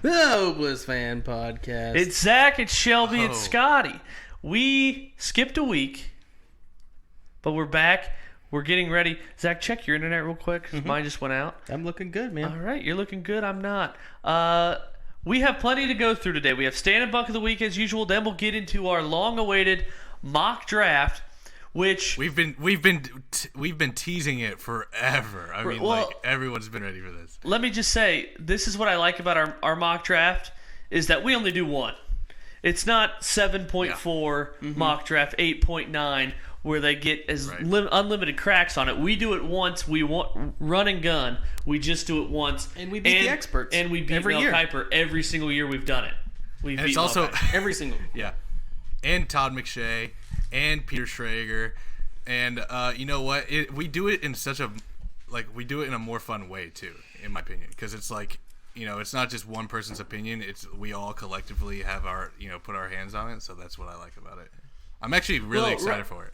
The Hopeless Fan Podcast. It's Zack, it's Shelby, it's Scotty. We skipped a week, but we're back. We're getting ready. Zack, check your internet real quick. Mine just went out. I'm looking good, man. All right, you're looking good. I'm not. We have plenty to go through today. We have stand and bunk of the week as usual. Then we'll get into our long-awaited mock draft, which we've been teasing it forever. I mean, everyone's been ready for this. Let me just say, this is what I like about our mock draft is that we only do one. It's not 7.4 mock draft, 8.9, where they get as unlimited cracks on it. We do it once. We want run and gun. We just do it once, and we beat the experts. And we beat Mel Kiper every single year we've done it. We beat also every single and Todd McShay and Peter Schrager, and you know what? We do it in such a we do it in a more fun way too, in my opinion, because it's like. You know, it's not just one person's opinion. It's we all collectively have our, put our hands on it. So that's what I like about it. I'm actually really excited for it.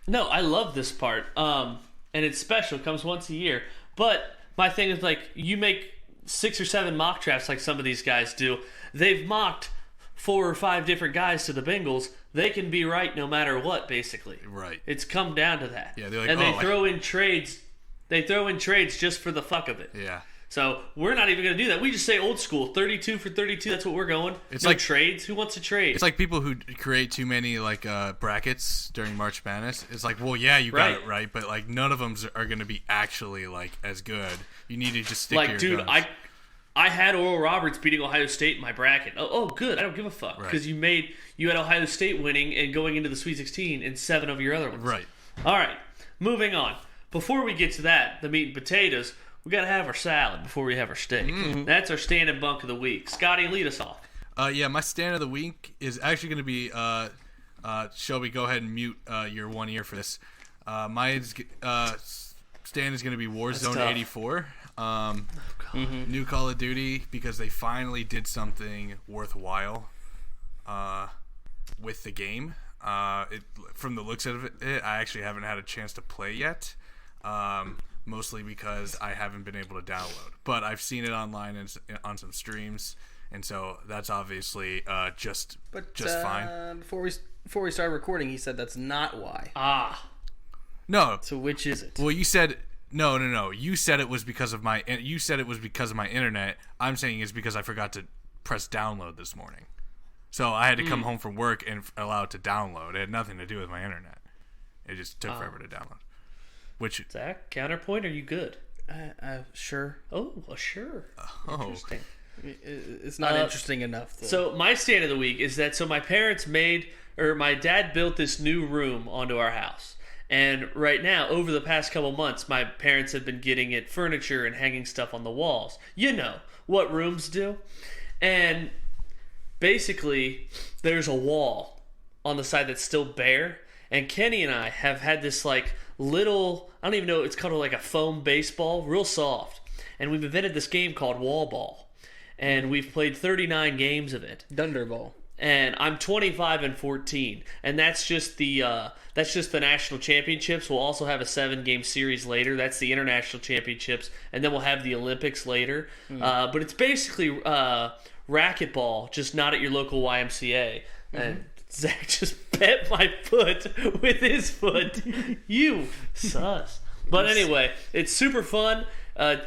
No, I love this part. And it's special. It comes once a year. But my thing is, you make 6 or 7 mock drafts like some of these guys do. They've mocked 4 or 5 different guys to the Bengals. They can be right no matter what, basically. Right. It's come down to that. Yeah, they're like, and they throw in trades. They throw in trades just for the fuck of it. Yeah. So we're not even going to do that. We just say old school, 32 for 32. That's what we're going. It's no trades. Who wants to trade? It's like people who create too many brackets during March Madness. It's like, well, yeah, you got it right, but none of them are going to be actually as good. You need to just stick to your guns. I had Oral Roberts beating Ohio State in my bracket. Oh, good. I don't give a fuck because you had Ohio State winning and going into the Sweet 16 in 7 of your other ones. Right. All right. Moving on. Before we get to that, the meat and potatoes. We got to have our salad before we have our steak. Mm-hmm. That's our stand and bunk of the week. Scotty, lead us off. My stand of the week is actually going to be Shelby, go ahead and mute your one ear for this. My stand is going to be Warzone 84. New Call of Duty, because they finally did something worthwhile with the game. From the looks of it, I actually haven't had a chance to play yet. Mostly because I haven't been able to download. But I've seen it online and on some streams, and so that's obviously just fine. Before we start recording, he said that's not why. No. So which is it? Well, you said no. You said it was because of my internet. I'm saying it's because I forgot to press download this morning. So I had to come home from work and allow it to download. It had nothing to do with my internet. It just took forever to download. Zack, counterpoint, are you good? Sure. Oh, well, sure. Interesting. It's not interesting enough. Though. So my stand of the week is that my parents my dad built this new room onto our house. And right now, over the past couple months, my parents have been getting it furniture and hanging stuff on the walls. You know what rooms do. And basically, there's a wall on the side that's still bare. And Kenny and I have had this little, I don't even know, it's called a foam baseball, real soft. And we've invented this game called wall ball. And we've played 39 games of it. Dunderball. And I'm 25-14. And that's just the national championships. We'll also have a 7-game series later. That's the international championships. And then we'll have the Olympics later. But it's basically racquetball, just not at your local YMCA. And Zack just bet my foot with his foot. You sus. But anyway, it's super fun.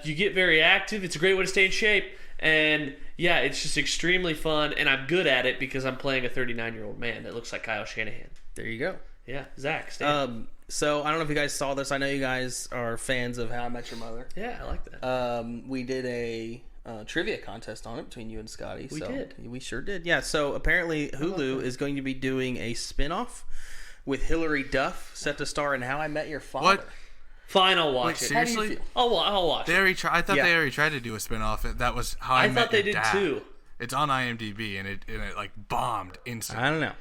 You get very active. It's a great way to stay in shape. And yeah, it's just extremely fun. And I'm good at it because I'm playing a 39-year-old man that looks like Kyle Shanahan. There you go. Yeah, Zack, stand. So I don't know if you guys saw this. I know you guys are fans of How I Met Your Mother. Yeah, I like that. We did a trivia contest on it between you and Scotty. We did. We sure did. Yeah, so apparently Hulu is going to be doing a spin-off with Hilary Duff set to star in How I Met Your Father. What? Fine, I'll watch it. Seriously? I'll watch it. I thought they already tried to do a spin-off. That was How I Met Your Dad. I thought they did too. It's on IMDb, and it bombed instantly. I don't know.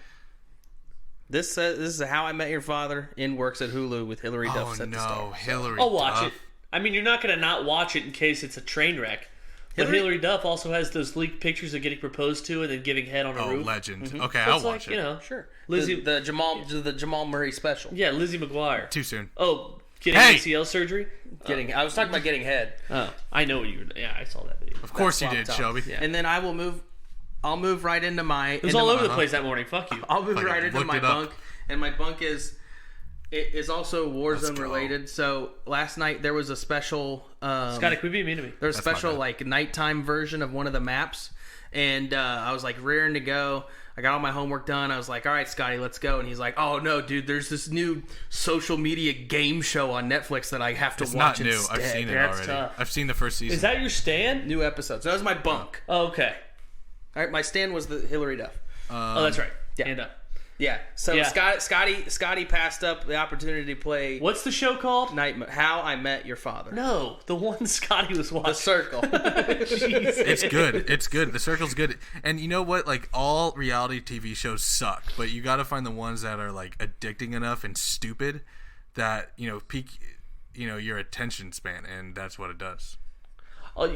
This is How I Met Your Father in works at Hulu with Hilary Duff set to star. Hilary I'll watch Duff. it. I mean, you're not going to not watch it in case it's a train wreck. But Hilary Duff also has those leaked pictures of getting proposed to and then giving head on a roof. Oh, legend. Mm-hmm. Okay, I'll watch it. Sure. Lizzie, the Jamal Murray special. Yeah, Lizzie McGuire. Too soon. Oh, getting ACL surgery? I was talking about getting head. Oh, I know what you were. Yeah, I saw that video. Of course you flop did, top. Shelby. Yeah. And then I'll move right into my. It was all over the place that morning. Fuck you. I'll move Fucking right into looked my it up. bunk, and my bunk is also Warzone go. related. So last night there was a special. Scotty, quit being mean to me. There's a That's my special bad. like nighttime version of one of the maps, and I was like rearing to go. I got all my homework done. I was like, "All right, Scotty, let's go." And he's like, "Oh no, dude! There's this new social media game show on Netflix that I have to It's watch not new. instead." I've seen it That's already. tough. I've seen the first season. Is that your stand? New episodes. That was my bunk. Oh, okay. All right, my stand was the Hillary Duff. Oh, that's right. yeah. Hand up. Yeah. So Yeah. Scotty passed up the opportunity to play What's the show called? How I Met Your Father. No, the one Scotty was watching. The Circle. Jesus. It's good. It's good. The Circle's good. And you know what? Like, all reality TV shows suck, but you got to find the ones that are like addicting enough and stupid that pique your attention span, and that's what it does.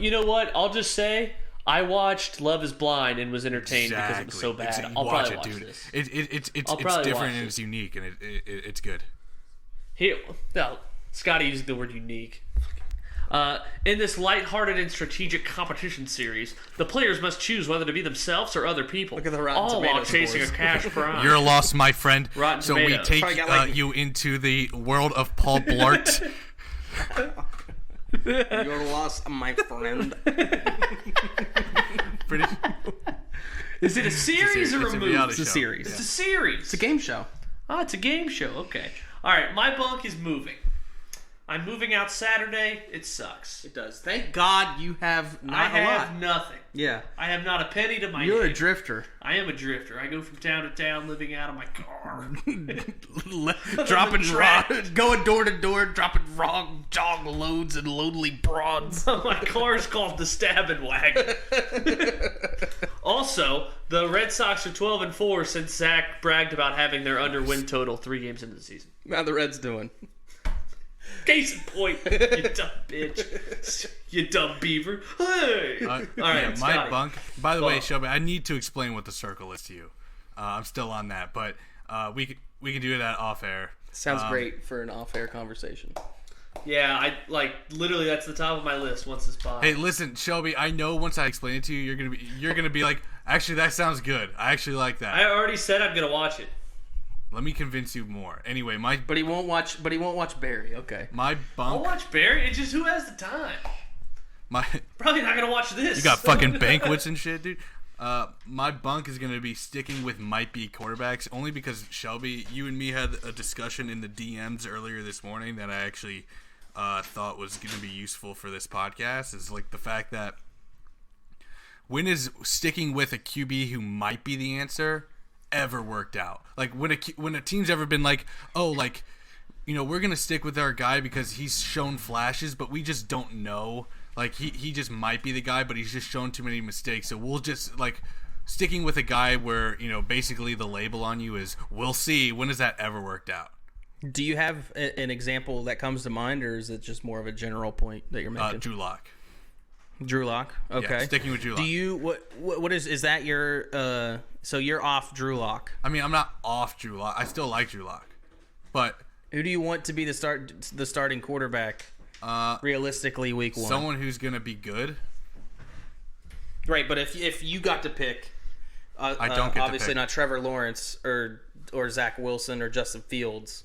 You know what? I'll just say I watched Love Is Blind and was entertained because it was so bad. I'll probably watch this. It's I'll probably different watch and it. it's unique, and it's good. Here, no, Scotty used the word unique. In this lighthearted and strategic competition series, the players must choose whether to be themselves or other people. Look at the Rotten all while Tomatoes chasing scores. a cash prize. You're lost, my friend. Rotten so we Tomatoes. take Probably got, like- you into the world of Paul Blart. You're lost, my friend. Pretty, Is it a series or it's a a movie? reality It's a show. series. It's a series. It's a game show. Ah, it's a game show. Okay. All right, my bunk is moving. I'm moving out Saturday. It sucks. It does. Thank God you have I not a have lot. nothing. Yeah. I have not a penny to my You're name. a drifter. I am a drifter. I go from town to town living out of my car. dropping trash. going door to door, dropping wrong dog loads and lonely broads. My car is called the Stabbing Wagon. Also, the Red Sox are 12-4 since Zack bragged about having their under-win total 3 games into the season. How the Reds doing? Case in point, you dumb bitch. You dumb beaver. Hey! All right, my Scotty. bunk. By the way, Bunk. Shelby, I need to explain what the Circle is to you. I'm still on that, but we can do that off air. Sounds great for an off-air conversation. Yeah, I literally that's the top of my list once this pod. Hey, listen, Shelby. I know once I explain it to you, you're gonna be like, actually, that sounds good. I actually like that. I already said I'm gonna watch it. Let me convince you more. Anyway, But he won't watch Barry. Okay. my I'll bunk. watch Barry. It's just who has the time. My Probably not gonna watch this. you got fucking banquets and shit, dude. My bunk is gonna be sticking with might be quarterbacks only because Shelby, you and me had a discussion in the DMs earlier this morning that I actually thought was gonna be useful for this podcast. Is like the fact that when is sticking with a QB who might be the answer ever worked out? Like when a team's ever been like, oh, like, we're gonna stick with our guy because he's shown flashes, but we just don't know. Like he just might be the guy, but he's just shown too many mistakes. So we'll just like sticking with a guy where basically the label on you is we'll see. When has that ever worked out? Do you have an example that comes to mind, or is it just more of a general point that you're making? Drew Lock. Drew Lock. Okay. Yeah, sticking with Drew Lock. Do you what is that your so you're off Drew Lock? I mean, I'm not off Drew Lock. I still like Drew Lock, but Who do you want to be the starting quarterback? Realistically, week 1. someone who's gonna be good. Right, but if you got to pick, I don't get to obviously pick. not Trevor Lawrence or Zach Wilson or Justin Fields,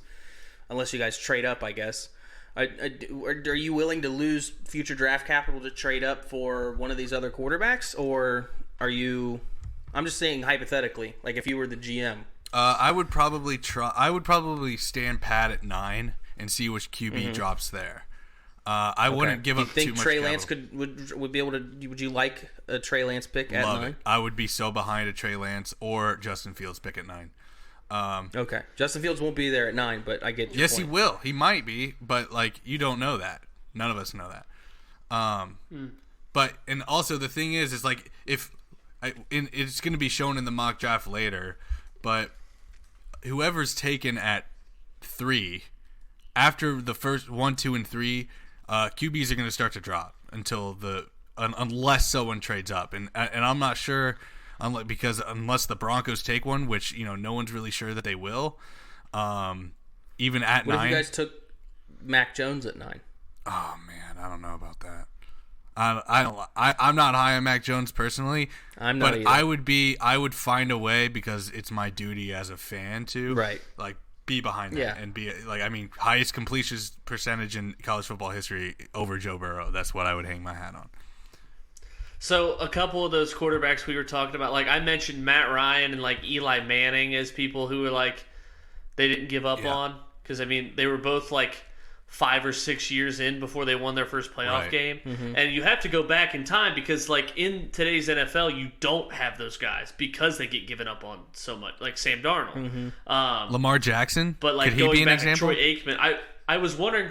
unless you guys trade up, I guess. Are you willing to lose future draft capital to trade up for one of these other quarterbacks, or are you? I'm just saying hypothetically, like if you were the GM. I would probably try. I would probably stand pat at 9 and see which QB drops there. I wouldn't give Do up you think too much. Trey Lance capital. would be able to? Would you like a Trey Lance pick at Love 9? it. I would be so behind a Trey Lance or Justin Fields pick at 9. Okay, Justin Fields won't be there at 9, but I get your Yes, point. he will. He might be, but like you don't know that. None of us know that. But and also the thing is like it's going to be shown in the mock draft later, but whoever's taken at 3 after the first 1, 2, and 3, QBs are going to start to drop until unless someone trades up, and I'm not sure. Because unless the Broncos take one, which no one's really sure that they will, even at 9. What if you guys took Mac Jones at 9? Oh man, I don't know about that. I'm not high on Mac Jones personally. I'm not but either. I would find a way because it's my duty as a fan to like be behind that and be like, I mean, highest completion percentage in college football history over Joe Burrow. That's what I would hang my hat on. So a couple of those quarterbacks we were talking about, like I mentioned Matt Ryan and like Eli Manning as people who were like they didn't give up on, because I mean they were both like 5 or 6 years in before they won their first playoff game. And you have to go back in time because like in today's NFL you don't have those guys because they get given up on so much, like Sam Darnold. Lamar Jackson, but like could he going be an back example? to Troy Aikman, I was wondering,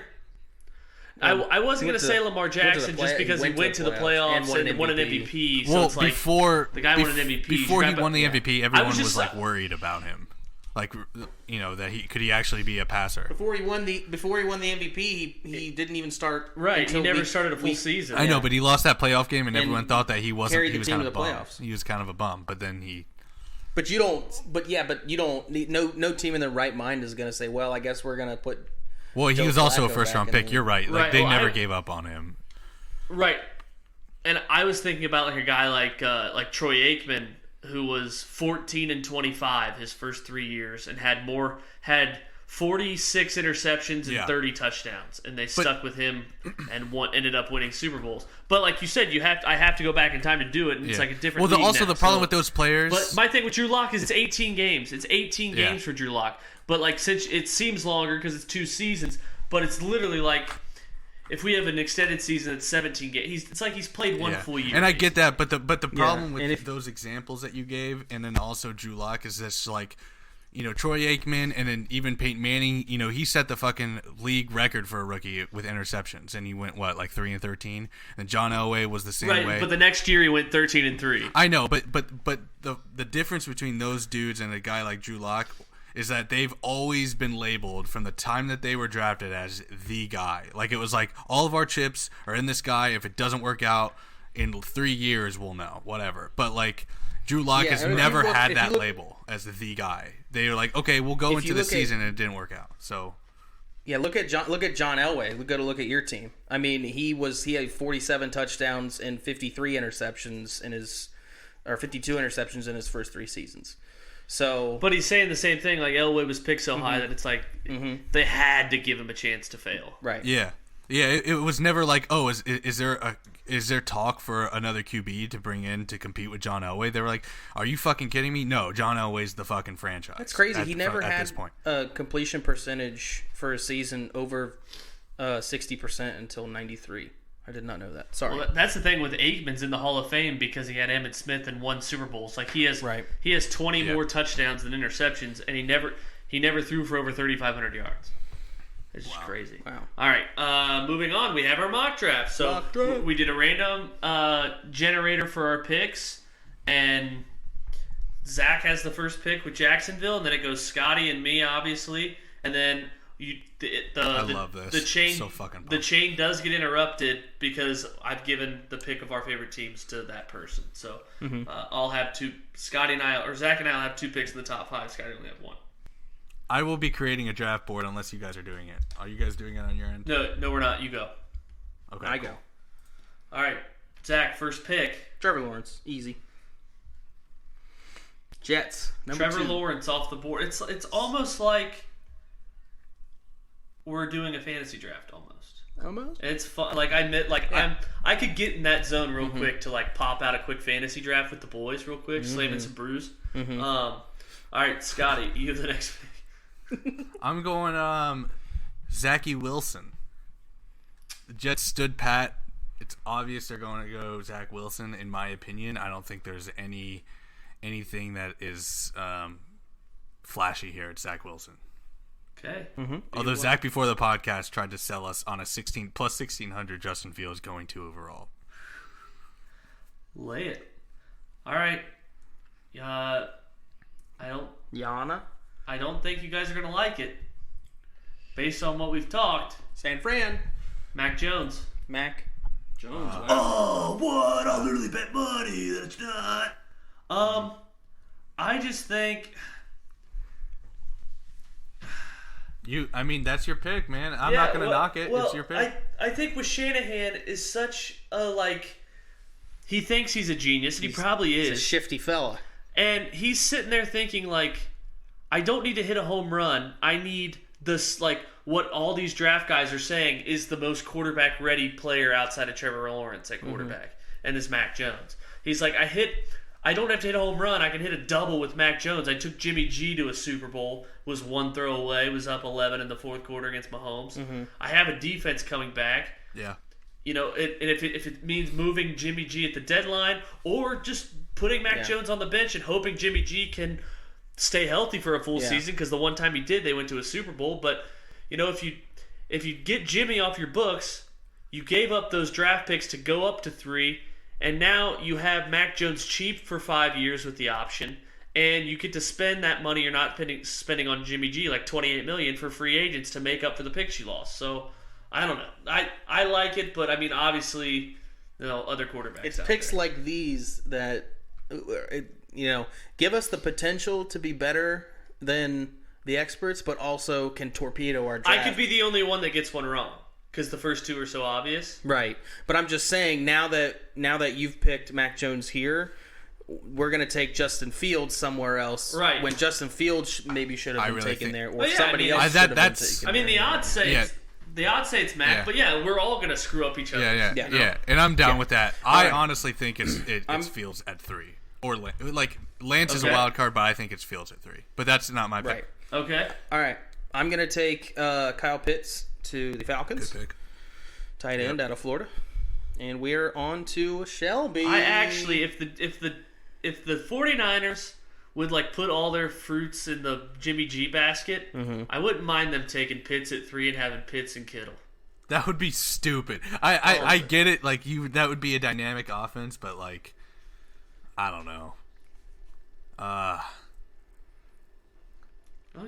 I wasn't going to say Lamar Jackson just because he went to the playoffs and won an MVP. So Well, it's like before the guy won an MVP. before he won the MVP, everyone was was just like worried about him. Like, you know, that he actually be a passer. Before he won the MVP, he didn't even start. Right, he never started a full season. I know, but he lost that playoff game, and everyone thought that he wasn't. carried He the was team kind to of a the bum. playoffs. He was kind of a bum, but then he. But you don't. But you don't. No team in their right mind is going to say, "Well, I guess we're going to put." Well, he Joe was also a Flacco first round back in pick. the- You're right. Like Right, they well, never I- gave up on him. Right, and I was thinking about like a guy like Troy Aikman, who was 14-25 his first 3 years and had 46 interceptions and 30 touchdowns, and they stuck with him and ended up winning Super Bowls. But like you said, I have to go back in time to do it, and it's like a different. Well, league also now, the problem with those players. But my thing with Drew Lock is it's 18 games. It's 18 games for Drew Lock. But like since it seems longer because it's 2 seasons, but it's literally like if we have an extended season, it's 17 games. It's like he's played one full year. And I get that, but the problem with and if- those examples that you gave, and then also Drew Lock, is this like, you know, Troy Aikman and then even Peyton Manning, you know, he set the fucking league record for a rookie with interceptions, and he went like 3-13, and John Elway was the same way. Right, but the next year he went 13-3. I know, but the difference between those dudes and a guy like Drew Lock is that they've always been labeled from the time that they were drafted as the guy. Like, it was like, all of our chips are in this guy. If it doesn't work out in 3 years, we'll know, whatever. But like, Drew Lock has never had that label as the guy. They were like, okay, we'll go into the season, and it didn't work out. So yeah, look at John Elway. We got to look at your team. I mean, he had 47 touchdowns and 53 interceptions or 52 interceptions in his first 3 seasons. So, but he's saying the same thing. Like Elway was picked so high that it's like they had to give him a chance to fail. right. yeah. It was never like, oh, is there talk for another QB to bring in to compete with John Elway? They were like, are you fucking kidding me? No, John Elway's the fucking franchise. That's crazy. He never at had this point. a completion percentage for a season over 60% until 93. I did not know that. Sorry. Well, that's the thing with Aikman's in the Hall of Fame because he had Emmitt Smith and won Super Bowls. Like he has 20 more touchdowns than interceptions, and he never threw for over 3,500 yards. It's just crazy. Wow. All right, moving on. We have our mock draft. So we did a random generator for our picks, and Zack has the first pick with Jacksonville, and then it goes Scotty and me, obviously, and then I love this. The chain, so fucking pumped. the chain does get interrupted because I've given the pick of our favorite teams to that person. So I'll have 2. Scotty and I, or Zack and I, will have 2 picks in the top 5. Scotty only have 1. I will be creating a draft board unless you guys are doing it. Are you guys doing it on your end? No, we're not. You go. Okay. I go. All right, Zack, first pick. Trevor Lawrence, easy. Jets, number Trevor 2. Lawrence off the board. It's almost like we're doing a fantasy draft almost. Almost. It's fun. Like I could get in that zone real quick to like pop out a quick fantasy draft with the boys real quick, slaving some brews. All right, Scotty, you have the next pick. I'm going Zachy Wilson. The Jets stood pat. It's obvious they're going to go Zach Wilson. In my opinion, I don't think there's anything that is flashy here. It's Zach Wilson. Okay. Although Zach before the podcast tried to sell us on a 1600 Justin Fields going 2 overall. Lay it. All right. Yana. I don't think you guys are gonna like it. Based on what we've talked, San Fran. Mac Jones. Mac Jones. Wow. Oh, what? I literally bet money that it's not. I just think I mean, that's your pick, man. I'm not going to knock it. Well, it's your pick. I think with Shanahan is such a, he thinks he's a genius, and he probably is. He's a shifty fella. And he's sitting there thinking, I don't need to hit a home run. I need this, what all these draft guys are saying is the most quarterback-ready player outside of Trevor Lawrence at quarterback, and this Mac Jones. He's like, I don't have to hit a home run. I can hit a double with Mac Jones. I took Jimmy G to a Super Bowl, was one throw away, was up 11 in the fourth quarter against Mahomes. I have a defense coming back. Yeah. And if it means moving Jimmy G at the deadline or just putting Mac Jones on the bench and hoping Jimmy G can stay healthy for a full season, because the one time he did, they went to a Super Bowl. But if you get Jimmy off your books, you gave up those draft picks to go up to 3, and now you have Mac Jones cheap for 5 years with the option, and you get to spend that money you're not spending on Jimmy G, like $28 million for free agents to make up for the picks you lost. So I don't know. I like it, but I mean, obviously, other quarterbacks. It's out picks there. like these that give us the potential to be better than the experts, but also can torpedo our draft. I could be the only one that gets one wrong because the first two are so obvious. Right, but I'm just saying now that you've picked Mac Jones here, we're going to take Justin Fields somewhere else. Right. When Justin Fields maybe should have been taken there, or Well, yeah, somebody I mean, else should have been taken I mean, there. the odds say it's Mac, but we're all going to screw up each other. Yeah. And I'm down with that. I honestly think it's Fields at 3. Or Lance is a wild card, but I think it's Fields at 3. But that's not my pick. Right. Okay. All right. I'm going to take Kyle Pitts to the Falcons. Good pick. Tight end out of Florida. And we're on to Shelby. I actually, if the 49ers would put all their fruits in the Jimmy G basket, I wouldn't mind them taking Pitts at 3 and having Pitts and Kittle. That would be stupid. I get it. That would be a dynamic offense, but I don't know. Oh,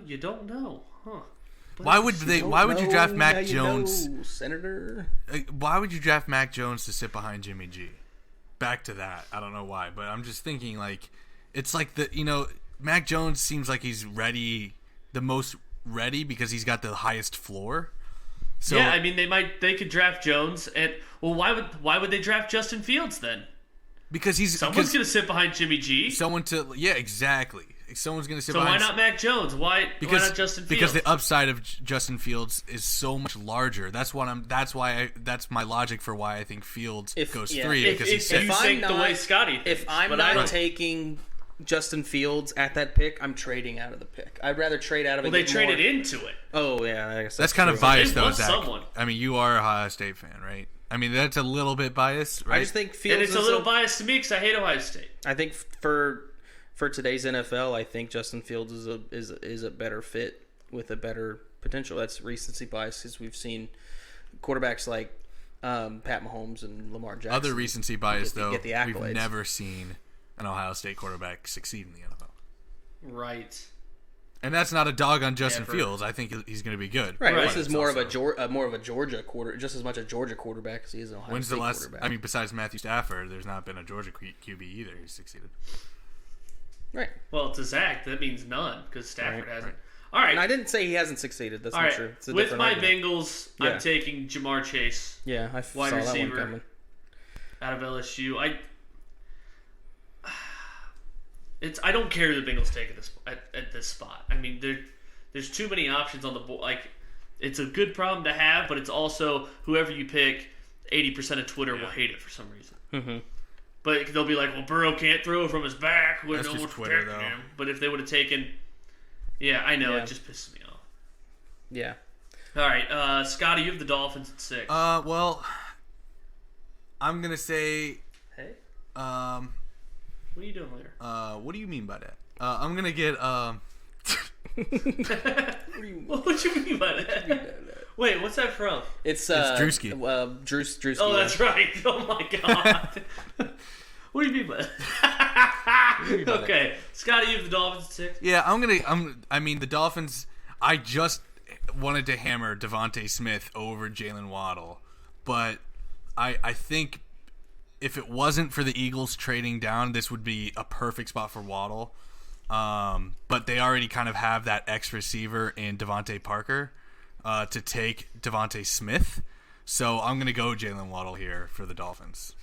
you don't know, huh? But why would you draft Mac Jones, Senator? Why would you draft Mac Jones to sit behind Jimmy G? Back to that. I don't know why, but I'm just thinking it's Mac Jones seems like he's ready, the most ready because he's got the highest floor. So yeah, I mean they could draft Jones and why would they draft Justin Fields then? Because someone's going to sit behind Jimmy G. Exactly. Someone's going to sit so behind. So why not Mac Jones? Why not Justin Fields? Because the upside of Justin Fields is so much larger. That's my logic for why I think Fields goes 3 because he's safe. You think the way Scotty thinks, if I'm not taking Justin Fields at that pick, I'm trading out of the pick. I'd rather trade out of it. Well, they traded into it. Oh yeah, I guess that's kind of biased though, Zack. Someone. I mean, you are a Ohio State fan, right? I mean, that's a little bit biased, right? I just think Fields and it's a little biased to me because I hate Ohio State. I think for today's NFL, I think Justin Fields is a better fit with a better potential. That's recency bias because we've seen quarterbacks like Pat Mahomes and Lamar Jackson. Other recency bias, though, get the accolades. We've never seen an Ohio State quarterback succeed in the NFL. Right. And that's not a dog on Justin Fields. I think he's going to be good. Right. This is more of a Georgia quarter, just as much a Georgia quarterback as he is an Ohio State quarterback. I mean, besides Matthew Stafford, there's not been a Georgia QB either who's succeeded. Right. Well, to Zack, that means none because Stafford hasn't. All right. And I didn't say he hasn't succeeded. That's all not right. true. It's a With my argument. Bengals, I'm taking Jamar Chase. Yeah, I wide saw receiver that one coming. Out of LSU. I don't care who the Bengals take at this spot. I mean, there's too many options on the board. It's a good problem to have, but it's also whoever you pick, 80% of Twitter will hate it for some reason. Mm-hmm. But they'll be like, well, Burrow can't throw from his back. That's just Twitter, though. Him. But if they would have taken... Yeah, I know. It just pisses me off. Yeah. All right, Scotty, you have the Dolphins at 6. Well, I'm going to say... Hey? What are you doing later? What do you mean by that? I'm going to get... What you mean by that? Wait, what's that from? It's Drewski. Drewski. Oh, that's right. Oh my god. What do you mean by that? Okay, Scotty, you have the Dolphins at 6. Yeah, I mean, the Dolphins. I just wanted to hammer Devontae Smith over Jalen Waddle, but I think if it wasn't for the Eagles trading down, this would be a perfect spot for Waddle. But they already kind of have that X receiver in Devontae Parker to take Devontae Smith. So I'm going to go Jalen Waddle here for the Dolphins.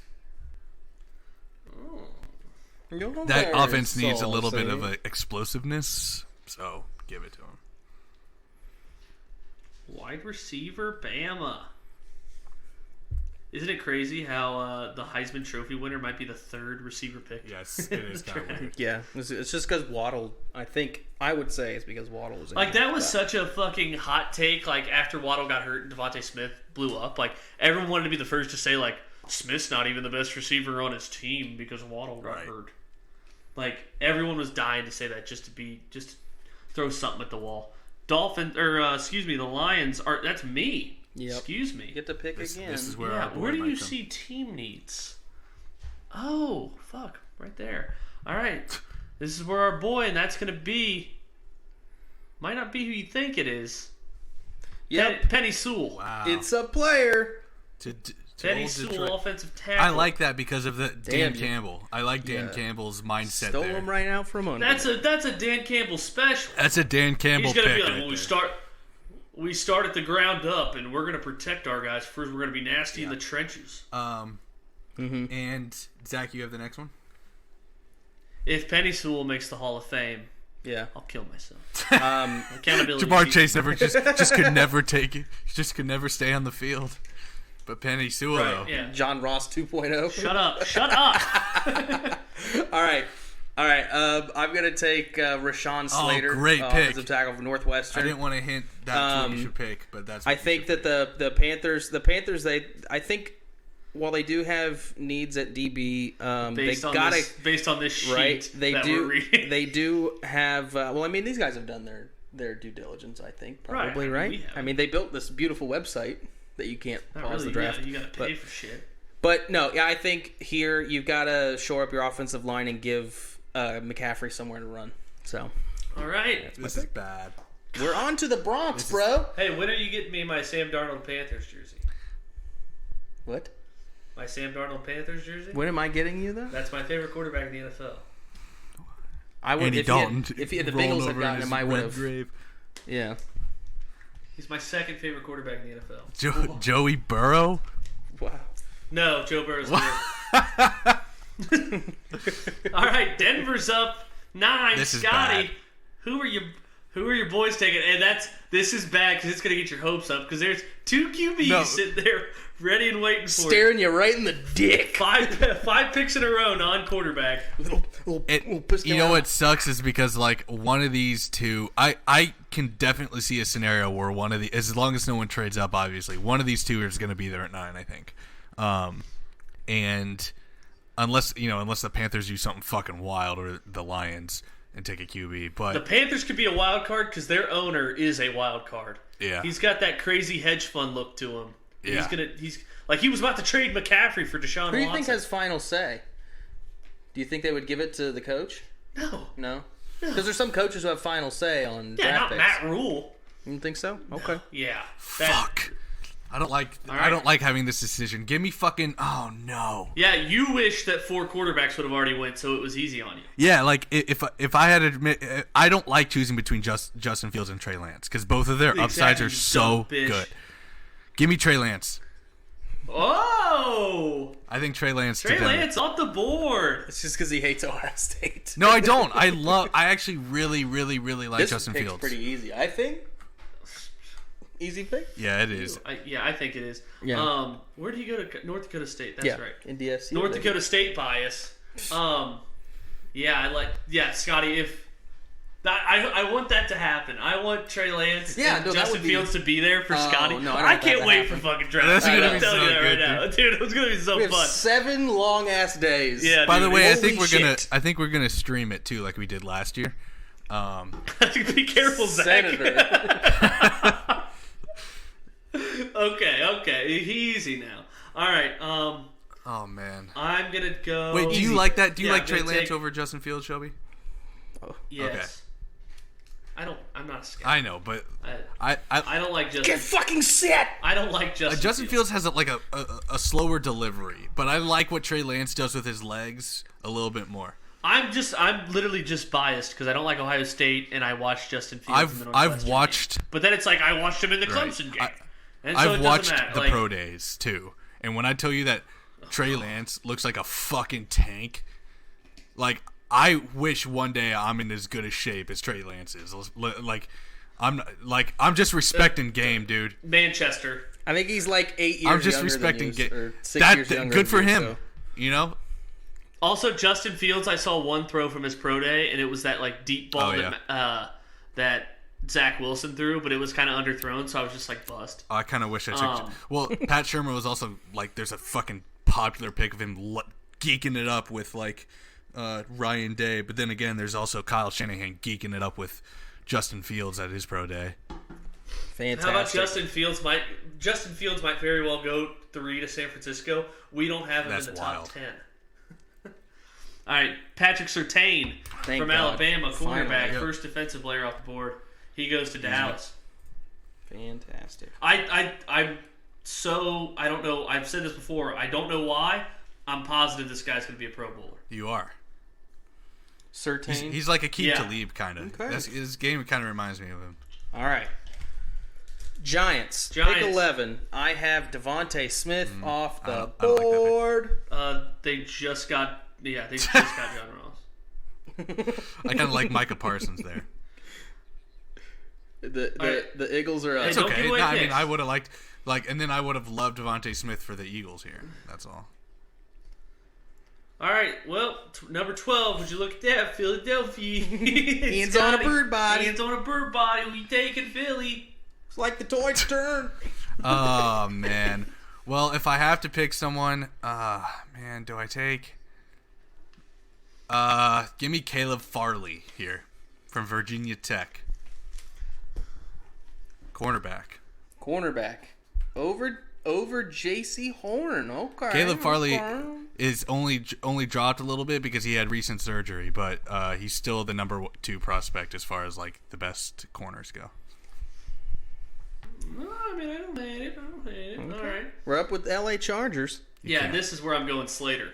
That offense needs a little bit of explosiveness, so give it to him. Wide receiver, Bama. Isn't it crazy how the Heisman Trophy winner might be the third receiver pick? Yes, it is kind of weird. Yeah, it's just because Waddle. I would say it's because Waddle was in Like, that was such a fucking hot take. Like, after Waddle got hurt and Devontae Smith blew up, like, everyone wanted to be the first to say, like, Smith's not even the best receiver on his team because Waddle got hurt. Like, everyone was dying to say that just to throw something at the wall. The Lions are. That's me. Yep. Excuse me. You get to pick again. This is where where do you see team needs? Oh, fuck. Right there. All right. This is where our boy, and that's going to be... Might not be who you think it is. Yep. Penny Sewell. Wow. It's a player. Penny Sewell, offensive tackle. I like that because of the Dan Campbell. I like Dan Campbell's mindset. Stole him right out from under. That's a Dan Campbell special. That's a Dan Campbell He's going to pick. be like, we start at the ground up, and we're going to protect our guys. First, we're going to be nasty in the trenches. And Zach, you have the next one. If Penny Sewell makes the Hall of Fame, yeah, I'll kill myself. Accountability. Jamar Chase just could never take it. Just could never stay on the field. But Penny Sewell, though. Yeah. John Ross 2.0. Shut up. All right. I'm going to take Rashawn Slater, great pick. offensive tackle from Northwestern. I didn't want to hint that's what you should pick, but that's what I think that the Panthers, I think while they do have needs at DB, based on this sheet right, we're reading. They do have, these guys have done their due diligence, I think, probably, right? I mean, they built this beautiful website that you can't pause the draft. Yeah, you got to pay for shit. But no, I think here you've got to shore up your offensive line and give McCaffrey somewhere to run. So, all right, this is bad. We're on to the Bronx, bro. Hey, when are you getting me my Sam Darnold Panthers jersey? What? My Sam Darnold Panthers jersey? When am I getting you, though? That's my favorite quarterback in the NFL. I would. If the Bengals had gotten him, I would have. Grave. Yeah. He's my second favorite quarterback in the NFL. Joey Burrow? Wow. No, Joe Burrow's good. All right, Denver's up 9. This is Scotty, bad. who are your boys taking? And this is bad because it's gonna get your hopes up because there's 2 QBs sitting there ready and waiting for staring you right in the dick. Five picks in a row, non-quarterback. You know what sucks is because like one of these two, I can definitely see a scenario where one of the, as long as no one trades up, obviously one of these two is going to be there at 9. I think, and unless the Panthers do something fucking wild or the Lions and take a QB, but the Panthers could be a wild card because their owner is a wild card. Yeah, he's got that crazy hedge fund look to him. Yeah. He's like he was about to trade McCaffrey for Deshaun Watson. Who do you think has final say? Do you think they would give it to the coach? No. Because there's some coaches who have final say on draft picks. Matt Rule. You think so? Okay. Yeah. Fuck. I don't like having this decision. Give me fucking. Oh no. Yeah, you wish that 4 quarterbacks would have already went, so it was easy on you. Yeah, like if I had to admit, I don't like choosing between Justin Fields and Trey Lance because both of their upsides are so good. Give me Trey Lance. Oh! I think Trey Lance. Trey Lance off the board. It's just because he hates Ohio State. No, I don't. I actually really, really, really like this Justin Fields. Pretty easy, I think. Easy pick. Yeah, it is. I think it is. Yeah. Where did he go to? North Dakota State. That's right. In DSC. North Dakota State bias. Scotty. If I want that to happen. I want Trey Lance and Justin Fields to be there for Scotty. No, I can't wait for fucking draft. That's gonna I'm be telling you so that right good, now, dude. It's gonna be so we have fun. 7 long ass days. Yeah. By the way, holy I think we're gonna stream it too, like we did last year. Be careful, Zack. Senator. Okay. Easy now. All right. Oh man. I'm gonna go. Wait, do you like that? Do you like Trey I'm Lance over Justin Fields, Shelby? Yes. Okay. I'm not a scout. I know, but I don't like Justin. Get fucking set. I don't like Justin. Justin Fields has a slower delivery, but I like what Trey Lance does with his legs a little bit more. I'm literally just biased because I don't like Ohio State and I watched Justin Fields in the Northwestern I've watched, game. But then it's like I watched him in the Clemson game. And so I've it watched doesn't matter. the Like, pro days too, and when I tell you that Trey Lance looks like a fucking tank, like I wish one day I'm in as good a shape as Trey Lance is. I'm just respecting game, dude. Manchester. I think he's like 8 years I'm just younger respecting than you, game. or 6 years younger Good than for you, him. so. You know. Also, Justin Fields, I saw one throw from his pro day, and it was that like deep ball that Zach Wilson threw, but it was kind of underthrown, so I was just like bust. I kind of wish I took. Well, Pat Shermer was also like, there's a fucking popular pic of him geeking it up with like Ryan Day, but then again, there's also Kyle Shanahan geeking it up with Justin Fields at his pro day. Fantastic. How about Justin Fields? Justin Fields might very well go 3 to San Francisco. We don't have him in the top 10. All right, Patrick Surtain from Alabama, cornerback, first defensive player off the board. He goes to Dallas. Fantastic. I don't know. I've said this before. I don't know why. I'm positive this guy's going to be a Pro Bowler. You are. Surtain. He's like a Keith Talib kind of. Okay. His game kind of reminds me of him. All right. Giants. Pick 11. I have Devontae Smith off the board. They just got John Ross. I kind of like Micah Parsons there. The Eagles are up. It's okay. No, I mean, I would have liked and then I would have loved Devontae Smith for the Eagles here. That's all. All right. Well, number 12. Would you look at that, Philadelphia? Hands on a bird body. Hands on a bird body. We taking Philly. It's like the toy's turn. Oh man. Well, if I have to pick someone, man, do I take? Give me Caleb Farley here from Virginia Tech. Cornerback. Over J.C. Horn. Okay. Caleb Farley is only dropped a little bit because he had recent surgery, but he's still the number 2 prospect as far as like the best corners go. No, I mean, I don't hate it. Okay. All right. We're up with the L.A. Chargers. This is where I'm going Slater.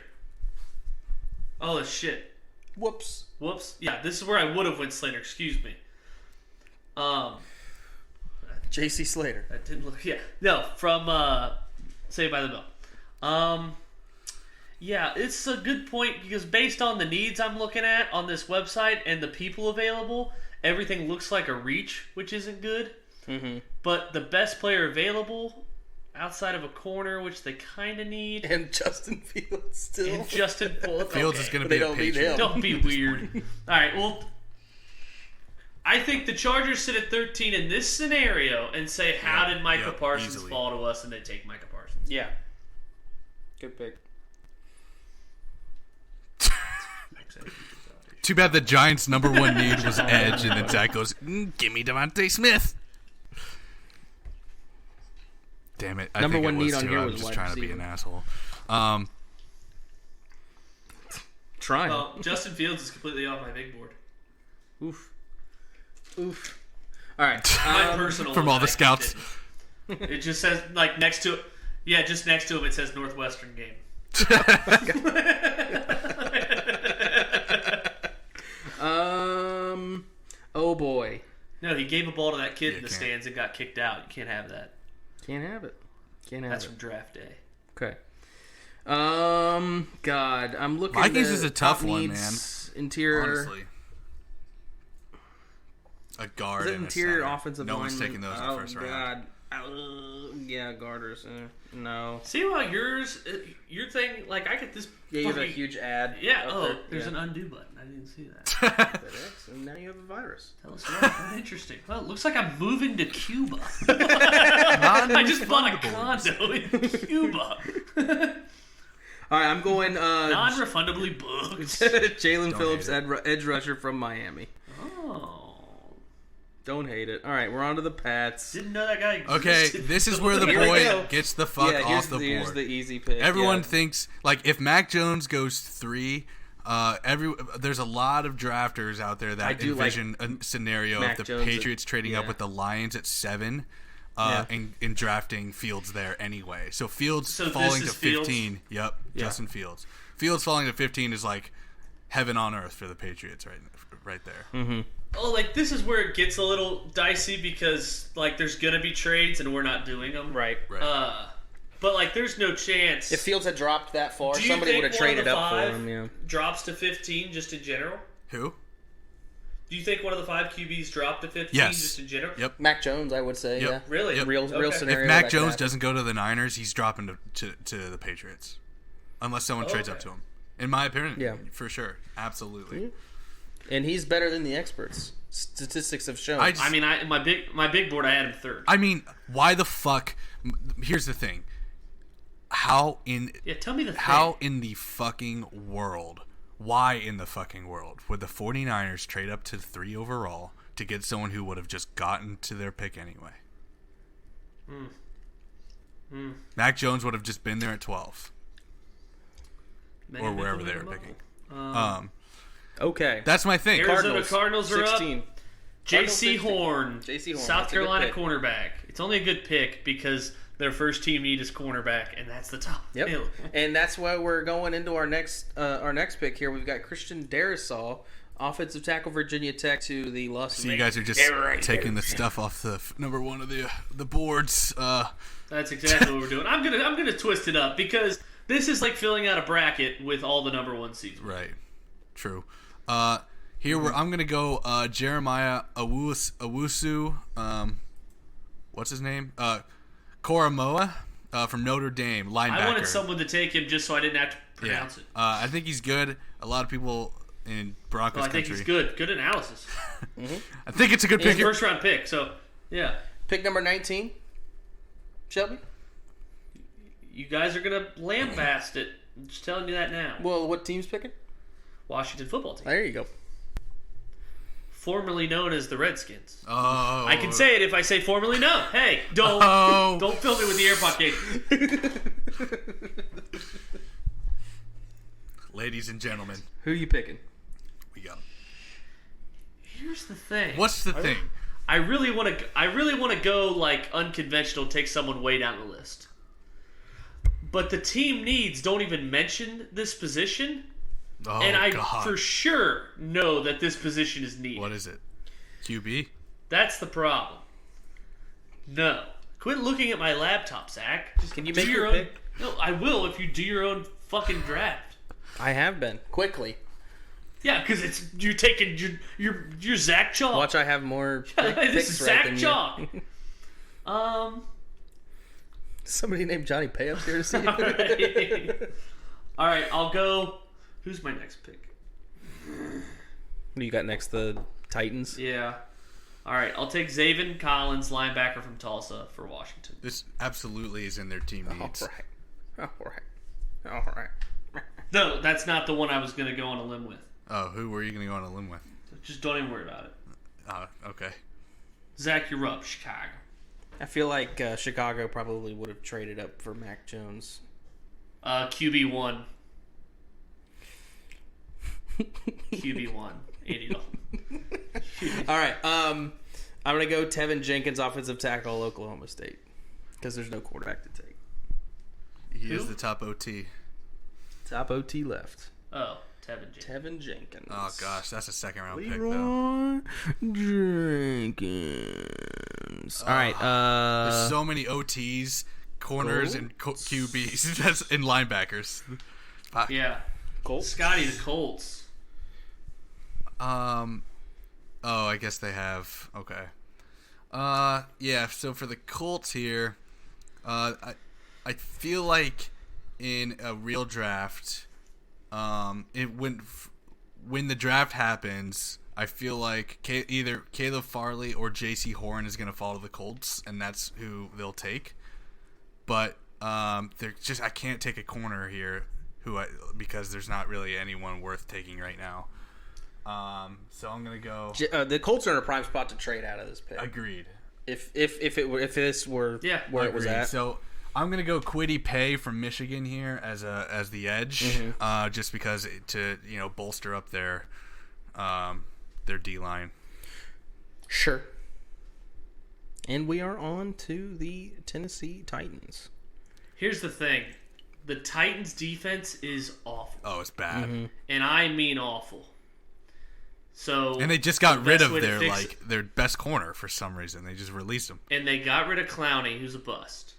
Oh, shit. Whoops. Yeah, this is where I would have went Slater. Excuse me. J.C. Slater. That didn't look... Yeah. No, from Saved by the Bell. Yeah, it's a good point because based on the needs I'm looking at on this website and the people available, everything looks like a reach, which isn't good. Mm-hmm. But the best player available outside of a corner, which they kind of need, and Justin Fields still. And Justin Fields is going to be a Patriot. Don't be weird. All right, well, I think the Chargers sit at 13 in this scenario and say, how did Micah Parsons fall to us? And they take Micah Parsons. Yeah. Good pick. Too bad the Giants' number 1 need was edge, and then Zack goes, give me Devontae Smith. Damn it! Number 1 need on here I was was just wide trying receiver. to be an asshole. Trying. Well, Justin Fields is completely off my big board. Oof. All right. My personal from all the scouts. It just says like next to it. Yeah, just next to him it says Northwestern game. Oh boy. No, he gave a ball to that kid in the stands and got kicked out. You can't have that. Can't have it. That's from draft day. Okay. God, I'm looking. Vikings is a tough one, man. Interior. Honestly. A guard Is it and interior a center. offensive No lineman? one's taking those in the first round. Yeah, guard or center. No. See how your thing, like I get this. Yeah, you have a huge ad. Yeah. There's an undo button. I didn't see that. And now you have a virus. Tell us more. That's interesting. Well, it looks like I'm moving to Cuba. I just bought a condo in Cuba. All right, I'm going. Non-refundably booked. Jalen Phillips, edge rusher from Miami. Oh. Don't hate it. All right, we're on to the Pats. Didn't know that guy existed. Okay, this is where the boy gets the fuck off the board. Here's the easy pick. Everyone thinks, like, if Mac Jones goes 3, there's a lot of drafters out there that envision a scenario of the Patriots trading up with the Lions at 7 and drafting Fields there anyway. So Fields falling to 15. Fields? Yep, Justin Fields. Fields falling to 15 is like heaven on earth for the Patriots right there. Mm-hmm. Oh, like, this is where it gets a little dicey because, like, there's going to be trades and we're not doing them. Right. But, like, there's no chance. If Fields had dropped that far, Do you somebody think would have one of traded the up for five him. Yeah. drops to 15 just in general? Who? Do you think one of the 5 QBs dropped to 15 Yes. just in general? Yep. Mac Jones, I would say. Yep. Yeah. Really? Yep. Real Okay. scenario. If Mac like Jones that. doesn't go to the Niners, he's dropping to the Patriots, unless someone trades up to him. In my opinion, Yeah. for sure, absolutely. And he's better than the experts. Statistics have shown. I mean, my big board, I had him 3rd. I mean, why the fuck? Here's the thing. How in Tell me the thing. How in the fucking world? Why in the fucking world would the 49ers trade up to 3 overall to get someone who would have just gotten to their pick anyway? Mac Jones would have just been there at 12 or wherever they were picking. Okay. That's my thing. Arizona Cardinals are 16. up. J.C. 16. Horn, J.C. Horn, South that's a good Carolina pick. cornerback. It's only a good pick because their first team need is cornerback, and that's the top. Yep. available. And that's why we're going into our next pick here. We've got Christian Darrisaw, offensive tackle, Virginia Tech, to the Los So you guys are just taking the stuff off the number one of the boards. That's exactly what we're doing. I'm gonna twist it up because this is like filling out a bracket with all the number 1 seeds. Right. True. Here I'm gonna go Jeremiah Owusu. What's his name? Koromoa from Notre Dame, linebacker. I wanted someone to take him just so I didn't have to pronounce it. I think he's good. A lot of people in Broncos I think country. he's good. Good analysis. I think it's a good He's pick. a first round pick. So yeah, Pick number 19, Shelby. you guys are gonna lambast it. I'm just telling you that now. Well, what team's picking? Washington football team, There you go. formerly known as the Redskins. Oh, I can say it if I say formerly known. Hey, don't fill me with the AirPod cable. Ladies and gentlemen, Who are you picking? we go. Here's the thing. What's the thing? I really want to go like unconventional, take someone way down the list. But the team needs don't even mention this position, Oh, and I God. for sure know that this position is needed. What is it? QB? That's the problem. No. Quit looking at my laptop, Zach. Just Can you do make your own pick? No, I will if you do your own fucking draft. I have been quickly. Yeah, because it's you're taking your Zach Chalk. Watch, I have more this picks is right Zach than Chalk. you. Somebody named Johnny Pay up here to see. All right, I'll go. Who's my next pick? Who you got next? The Titans. Yeah. All right, I'll take Zaven Collins, linebacker from Tulsa, for Washington. This absolutely is in their team needs. All right. No, that's not the one I was going to go on a limb with. Oh, who were you going to go on a limb with? Just don't even worry about it. Okay. Zach, you're up, Chicago. I feel like Chicago probably would have traded up for Mac Jones. QB1. QB1. $80. All right. I'm gonna go Tevin Jenkins, offensive tackle, Oklahoma State, because there's no quarterback to take. He is the top OT. Top OT left. Oh, Tevin Jenkins. Tevin Jenkins. Oh, gosh. That's a second round pick, though. Leroy Jenkins. All right. There's so many OTs, corners, and QBs. That's in linebackers. Fuck. Yeah. Colts. Scotty, the Colts. Oh, I guess they have. Okay. Yeah. So for the Colts here, I feel like in a real draft, when the draft happens, I feel like either Caleb Farley or J.C. Horn is going to fall to the Colts, and that's who they'll take. But they're just I can't take a corner here because there's not really anyone worth taking right now. So I'm gonna go. The Colts are in a prime spot to trade out of this pick. Agreed. If this were where it was at. So I'm gonna go Kwity Paye from Michigan here as the edge, just because to bolster up their D line. Sure. And we are on to the Tennessee Titans. Here's the thing. The Titans' defense is awful. Oh, it's bad. And I mean awful. So And they just got rid of way to their best corner for some reason. They just released him. And they got rid of Clowney, who's a bust.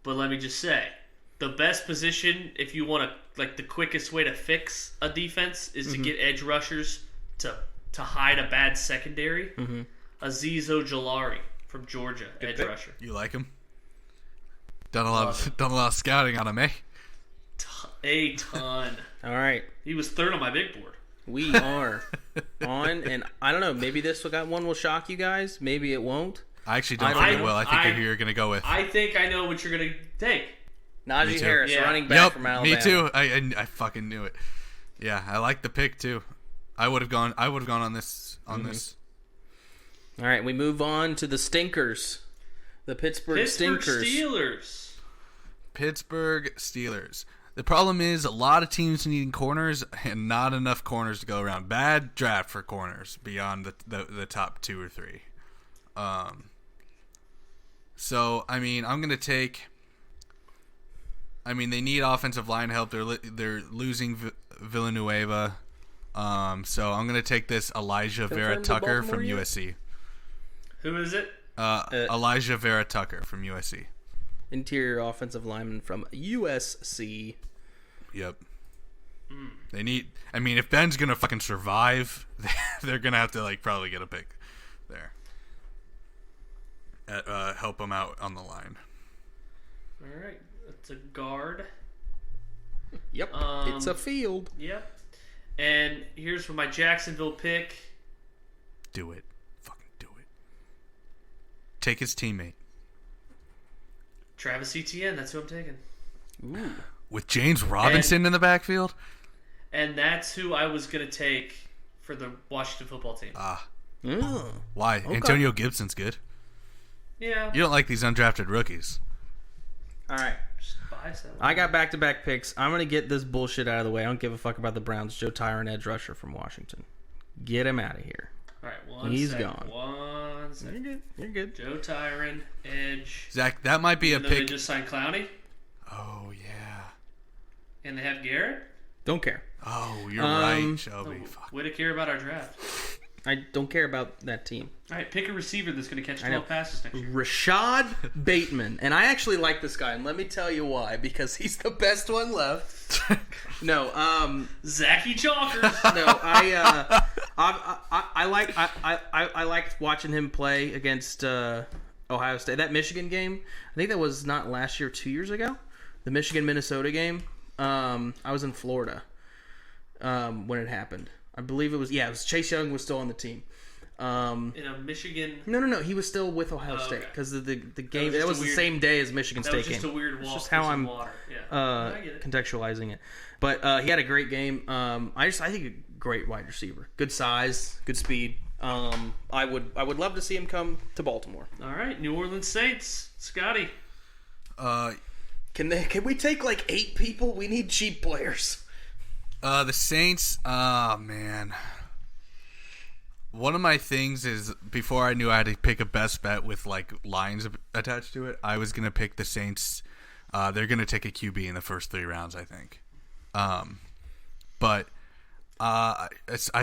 But let me just say, the best position, if you want to, like the quickest way to fix a defense, is to get edge rushers to hide a bad secondary. Azeez Ojulari from Georgia, edge rusher. You like him? Done a lot of scouting on him, eh? A ton. All right. He was third on my big board. We are on, and I don't know, maybe this one will shock you guys. Maybe it won't. I actually don't think it will. I think who you're going to go with. I think I know what you're going to take. Najee Harris, running back from Alabama. Me too. I fucking knew it. Yeah, I like the pick too. I would have gone on this. All right, we move on to the stinkers. The Pittsburgh Stinkers. Pittsburgh Steelers. The problem is a lot of teams needing corners and not enough corners to go around. Bad draft for corners beyond the top 2 or 3. So, I mean, I'm going to take... I mean, they need offensive line help. They're losing Villanueva. So I'm going to take this Elijah Vera Tucker from USC. Who is it? Elijah Vera Tucker from USC. Interior offensive lineman from USC. Yep. They need... I mean, if Ben's going to fucking survive, they're going to have to, probably get a pick there. Help him out on the line. All right. That's a guard. Yep. It's a field. Yep. And here's for my Jacksonville pick. Do it. Fucking do it. Take his teammate. Travis Etienne. That's who I'm taking. Ooh. With James Robinson in the backfield? And that's who I was going to take for the Washington football team. Why? Okay. Antonio Gibson's good. Yeah. You don't like these undrafted rookies. All right. I got back-to-back picks. I'm going to get this bullshit out of the way. I don't give a fuck about the Browns. Joe Tyron, edge rusher from Washington. Get him out of here. All right, He's gone. 1 second. You're good. Joe Tyron, edge. Zach, that might be a pick. They just signed Clowney. Oh, yeah. And they have Garrett. Don't care. Oh, you're right, Shelby. Way to care about our draft. I don't care about that team. All right, pick a receiver that's going to catch 12 passes next year. Rashad Bateman. And I actually like this guy, and let me tell you why. Because he's the best one left. No, Zachy Chalkers. No, I liked watching him play against Ohio State. That Michigan game, I think that was not last year, 2 years ago. The Michigan-Minnesota game. I was in Florida when it happened. I believe it was Chase Young was still on the team. In a Michigan... No. He was still with Ohio State because the game... That was the same day as Michigan State game. That was just a weird walk. It's just how I'm water. Yeah. contextualizing it. But he had a great game. I think a great wide receiver. Good size, good speed. I would love to see him come to Baltimore. All right, New Orleans Saints. Scotty. Can we take 8 people? We need cheap players. The Saints, man. One of my things is, before I knew I had to pick a best bet with lines attached to it, I was going to pick the Saints. They're going to take a QB in the first 3 rounds, I think. But I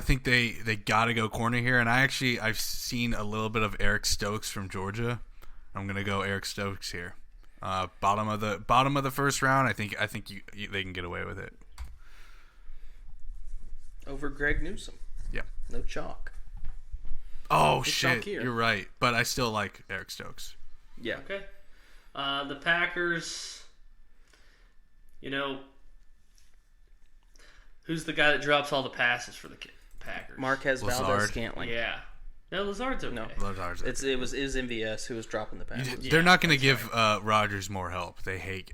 think they got to go corner here, and I've seen a little bit of Eric Stokes from Georgia. I'm going to go Eric Stokes here. Bottom of the first round, I think they can get away with it. Over Greg Newsome. Yeah. No chalk. Oh, shit. You're right. But I still like Eric Stokes. Yeah. Okay. The Packers, who's the guy that drops all the passes for the Packers? Marquez Valdez-Scantling. Yeah. No, Lazard's okay. No, Lazard's okay. It was MVS who was dropping the passes. They're not going to give Rodgers more help. They hate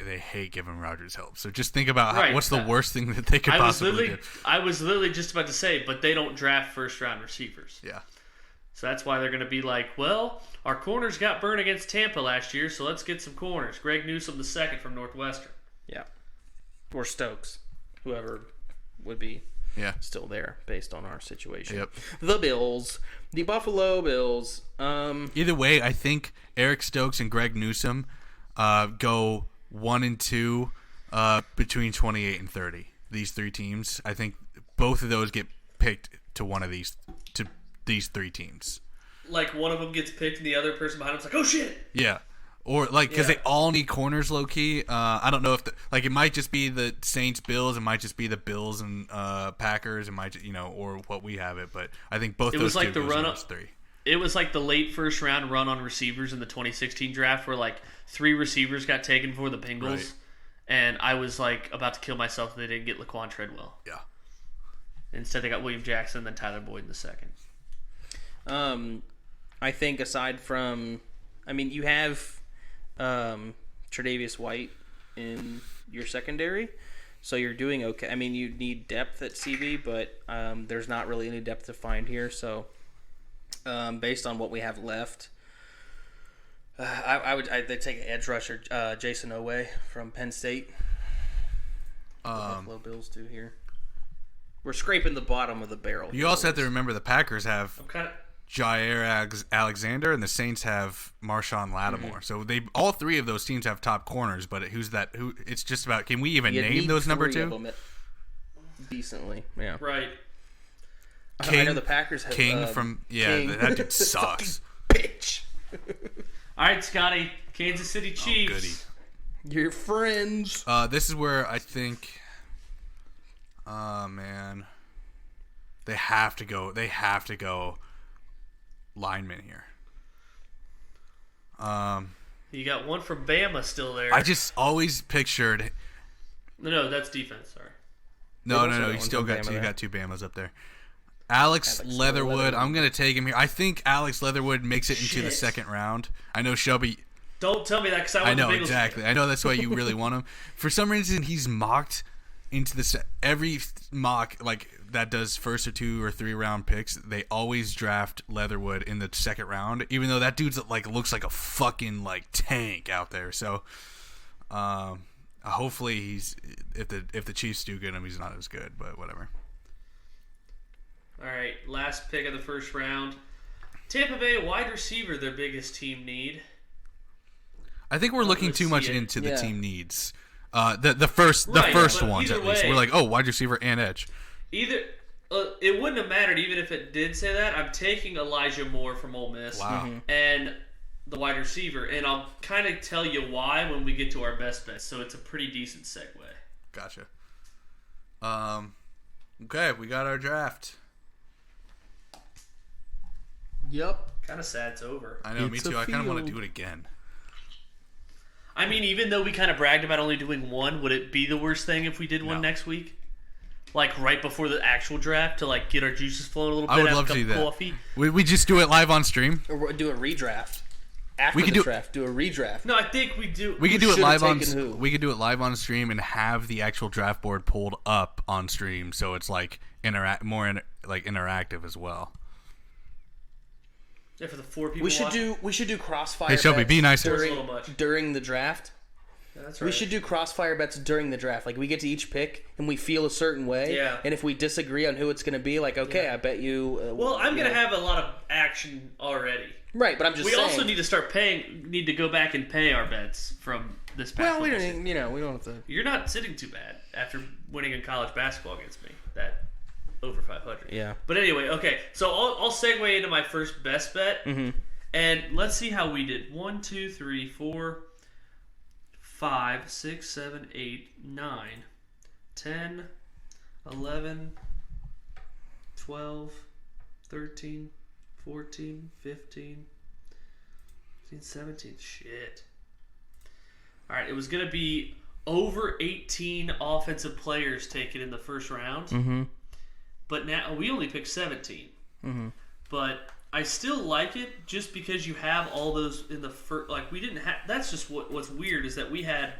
giving Rodgers help. So just think about what's the worst thing that they could possibly do. I was literally just about to say, but they don't draft first-round receivers. Yeah. So that's why they're going to be like, well, our corners got burned against Tampa last year, so let's get some corners. Greg Newsome the second from Northwestern. Yeah. Or Stokes, whoever would be still there based on our situation. Yep. The Bills. The Buffalo Bills. Either way, I think Eric Stokes and Greg Newsome go 1 and 2 between 28 and 30. These three teams, I think both of those get picked to one of these three teams. Like one of them gets picked and the other person behind him's like, oh shit. Yeah. Or because they all need corners low key. I don't know if it might just be the Saints Bills, it might just be the Bills and Packers, it might or what we have it, but I think both those like two the run goes in up. those three. It was like the late first round run on receivers in the 2016 draft where like 3 receivers got taken for the Bengals. Right. And I was like about to kill myself if they didn't get Laquan Treadwell. Yeah. Instead, they got William Jackson and then Tyler Boyd in the second. I think aside from, you have Tre'Davious White in your secondary, so you're doing okay. You need depth at CB, but there's not really any depth to find here. So, based on what we have left, I'd take an edge rusher, Jason Owe from Penn State. The Buffalo Bills do here. We're scraping the bottom of the barrel. You also have to remember the Packers have I'm Jair Alexander and the Saints have Marshawn Lattimore. Mm-hmm. So they all three of those teams have top corners, but who's that? Who? It's just about, can we even name those number two? Decently, yeah. Right. King, I know the Packers have King from King. That dude sucks. Bitch. All right, Scotty, Kansas City Chiefs. Oh, goody. Your friends. This is where I think, man, they have to go lineman here. You got one from Bama still there. I just always pictured. No, that's defense. Sorry. No. You still got two. You got two Bamas up there. Alex Leatherwood. I'm gonna take him here. I think Alex Leatherwood makes it into the second round. I know Shelby. Don't tell me that because I know the Bengals exactly. I know that's why you really want him. For some reason, he's mocked into every mock like that does first or 2 or 3 round picks. They always draft Leatherwood in the second round, even though that dude's like looks like a fucking like tank out there. So, hopefully he's if the Chiefs do get him, he's not as good. But whatever. All right, last pick of the first round. Tampa Bay wide receiver, their biggest team need. I think we're looking too much into the team needs. The first ones at least. We're like, oh, wide receiver and edge. Either it wouldn't have mattered even if it did say that. I'm taking Elijah Moore from Ole Miss. Wow. And the wide receiver, and I'll kind of tell you why when we get to our best bets. So it's a pretty decent segue. Gotcha. Okay, we got our draft. Yep. Kind of sad it's over. I know, me too. I kind of want to do it again. I mean, even though we kind of bragged about only doing one, would it be the worst thing if we did one next week? Like right before the actual draft to like get our juices flowing a little bit. I would love to do that. Coffee. We just do it live on stream. Or do a redraft. After the draft, do a redraft. No, I think we do. We could do it live on. We could do it live on stream and have the actual draft board pulled up on stream, so it's like interactive as well. Yeah, for the 4 people. We should do crossfire. Hey Shelby, be nicer. During the draft. Yeah, that's right. We should do crossfire bets during the draft. Like we get to each pick and we feel a certain way. Yeah. And if we disagree on who it's going to be, like okay, I bet you. Well, I'm going to have a lot of action already. Right, but I'm just saying. We also need to start paying. Need to go back and pay our bets from this past. Well, we don't. We don't have to. You're not sitting too bad after winning in college basketball against me. That over 500. Yeah. But anyway, okay. So I'll segue into my first best bet, and let's see how we did. 1, 2, 3, 4, 5, 6, 7, 8, 9, 10, 11, 12, 13, 14, 15, 17. Shit. All right, it was going to be over 18 offensive players taken in the first round. Mm-hmm. But now we only picked 17. Mm-hmm. But I still like it just because you have all those in the first. Like we didn't have. That's just what's weird is that we had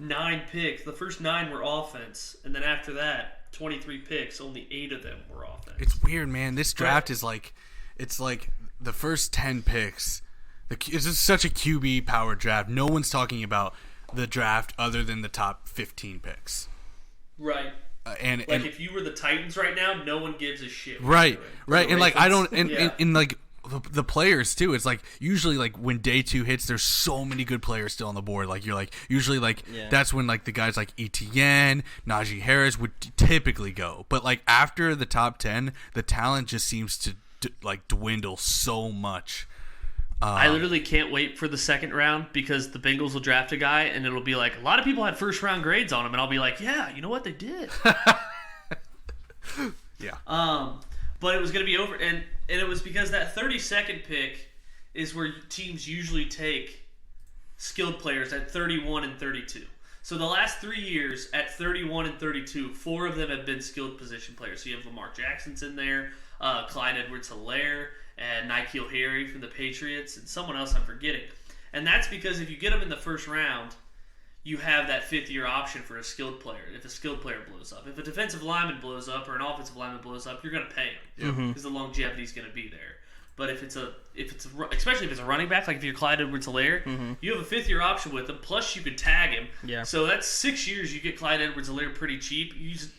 9 picks. The first 9 were offense, and then after that, 23 picks. Only 8 of them were offense. It's weird, man. This draft is like, it's like the first 10 picks. It's just such a QB powered draft. No one's talking about the draft other than the top 15 picks. Right. And if you were the Titans right now, no one gives a shit. Right. And like I don't. And like the players too. It's like usually like when day 2 hits, there's so many good players still on the board. Like you're like usually like that's when like the guys like ETN, Najee Harris would typically go. But like after the top 10, the talent just seems to like dwindle so much. I literally can't wait for the second round because the Bengals will draft a guy and it'll be like a lot of people had first round grades on him, and I'll be like, yeah, you know what, they did. Yeah. But it was going to be over, and it was because that 32nd pick is where teams usually take skilled players at 31 and 32. So the last 3 years at 31 and 32, 4 of them have been skilled position players. So you have Lamar Jackson's in there, Clyde Edwards-Helaire, and N'Keal Harry from the Patriots, and someone else I'm forgetting. And that's because if you get them in the first round, you have that 5th-year option for a skilled player if a skilled player blows up. If a defensive lineman blows up or an offensive lineman blows up, you're going to pay him because the longevity is going to be there. But if it's especially if it's a running back, like if you're Clyde Edwards-Helaire, you have a 5th-year option with him, plus you can tag him. Yeah. So that's 6 years you get Clyde Edwards-Helaire pretty cheap.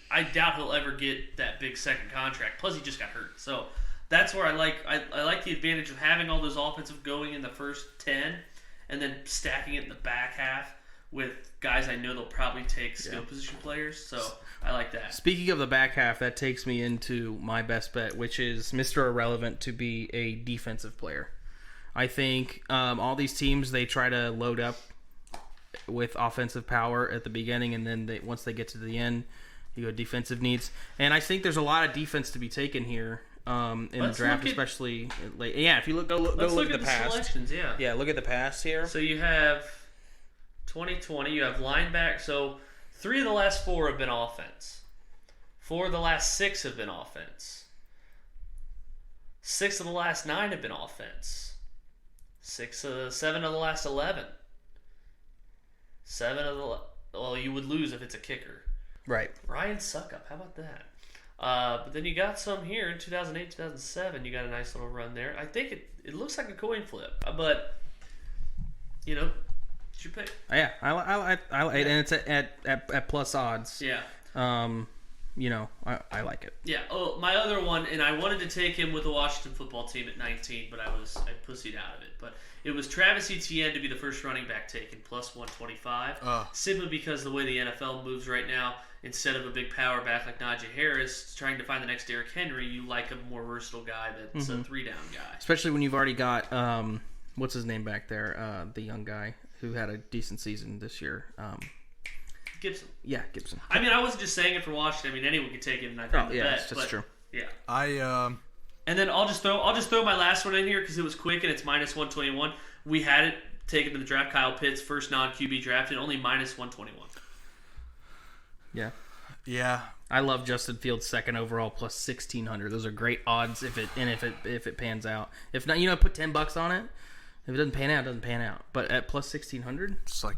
I doubt he'll ever get that big second contract. Plus he just got hurt. So that's where I like the advantage of having all those offensive going in the first 10 and then stacking it in the back half with guys I know they'll probably take skill position players. So I like that. Speaking of the back half, that takes me into my best bet, which is Mr. Irrelevant to be a defensive player. I think all these teams, they try to load up with offensive power at the beginning, and then once they get to the end, you go defensive needs. And I think there's a lot of defense to be taken here in the draft, especially late. Yeah, if you look at the past. Selections, yeah, look at the past here. So you have 2020, you have linebacker. So 3 of the last 4 have been offense. 4 of the last 6 have been offense. 6 of the last 9 have been offense. 7 of the last 11. 7 of the... Well, you would lose if it's a kicker. Right. Ryan Suckup, how about that? But then you got some here in 2008, 2007. You got a nice little run there. I think it looks like a coin flip. But, you know... Your pick. Yeah, I and it's at plus odds. Yeah. You know, I like it. Yeah. Oh, my other one, and I wanted to take him with the Washington football team at 19, but I pussied out of it. But it was Travis Etienne to be the first running back taken, plus 125. Simply because the way the NFL moves right now, instead of a big power back like Najee Harris trying to find the next Derrick Henry, you like a more versatile guy that's a 3-down guy. Especially when you've already got what's his name back there, the young guy who had a decent season this year. Gibson. Yeah, Gibson. I mean, I wasn't just saying it for Washington. I mean, anyone could take him, and I think that's true. Yeah. And then I'll just throw my last one in here because it was quick and it's minus 121. We had it taken to the draft. Kyle Pitts, first non-QB drafted, only minus 121. Yeah. Yeah. I love Justin Fields second overall plus 1,600. Those are great odds if it pans out. If not, put $10 on it. If it doesn't pan out, it doesn't pan out. But at plus 1,600, it's like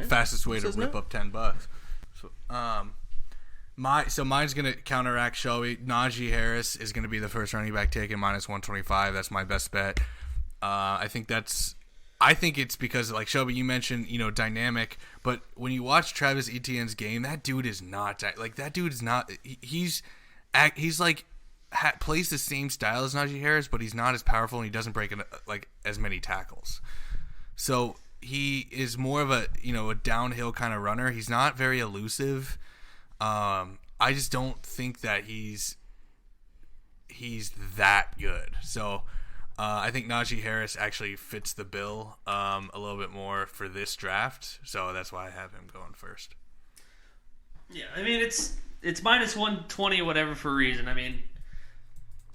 fastest way to rip up $10. So mine's gonna counteract Shelby. Najee Harris is gonna be the first running back taken minus 125. That's my best bet. I think it's because like Shelby, you mentioned dynamic, but when you watch Travis Etienne's game, that dude is not like that. Dude is not. He's like. Plays the same style as Najee Harris, but he's not as powerful and he doesn't break like as many tackles. So he is more of a downhill kind of runner. He's not very elusive. I just don't think that he's that good. So I think Najee Harris actually fits the bill a little bit more for this draft. So that's why I have him going first. Yeah, I mean it's minus 120 or whatever for a reason. I mean.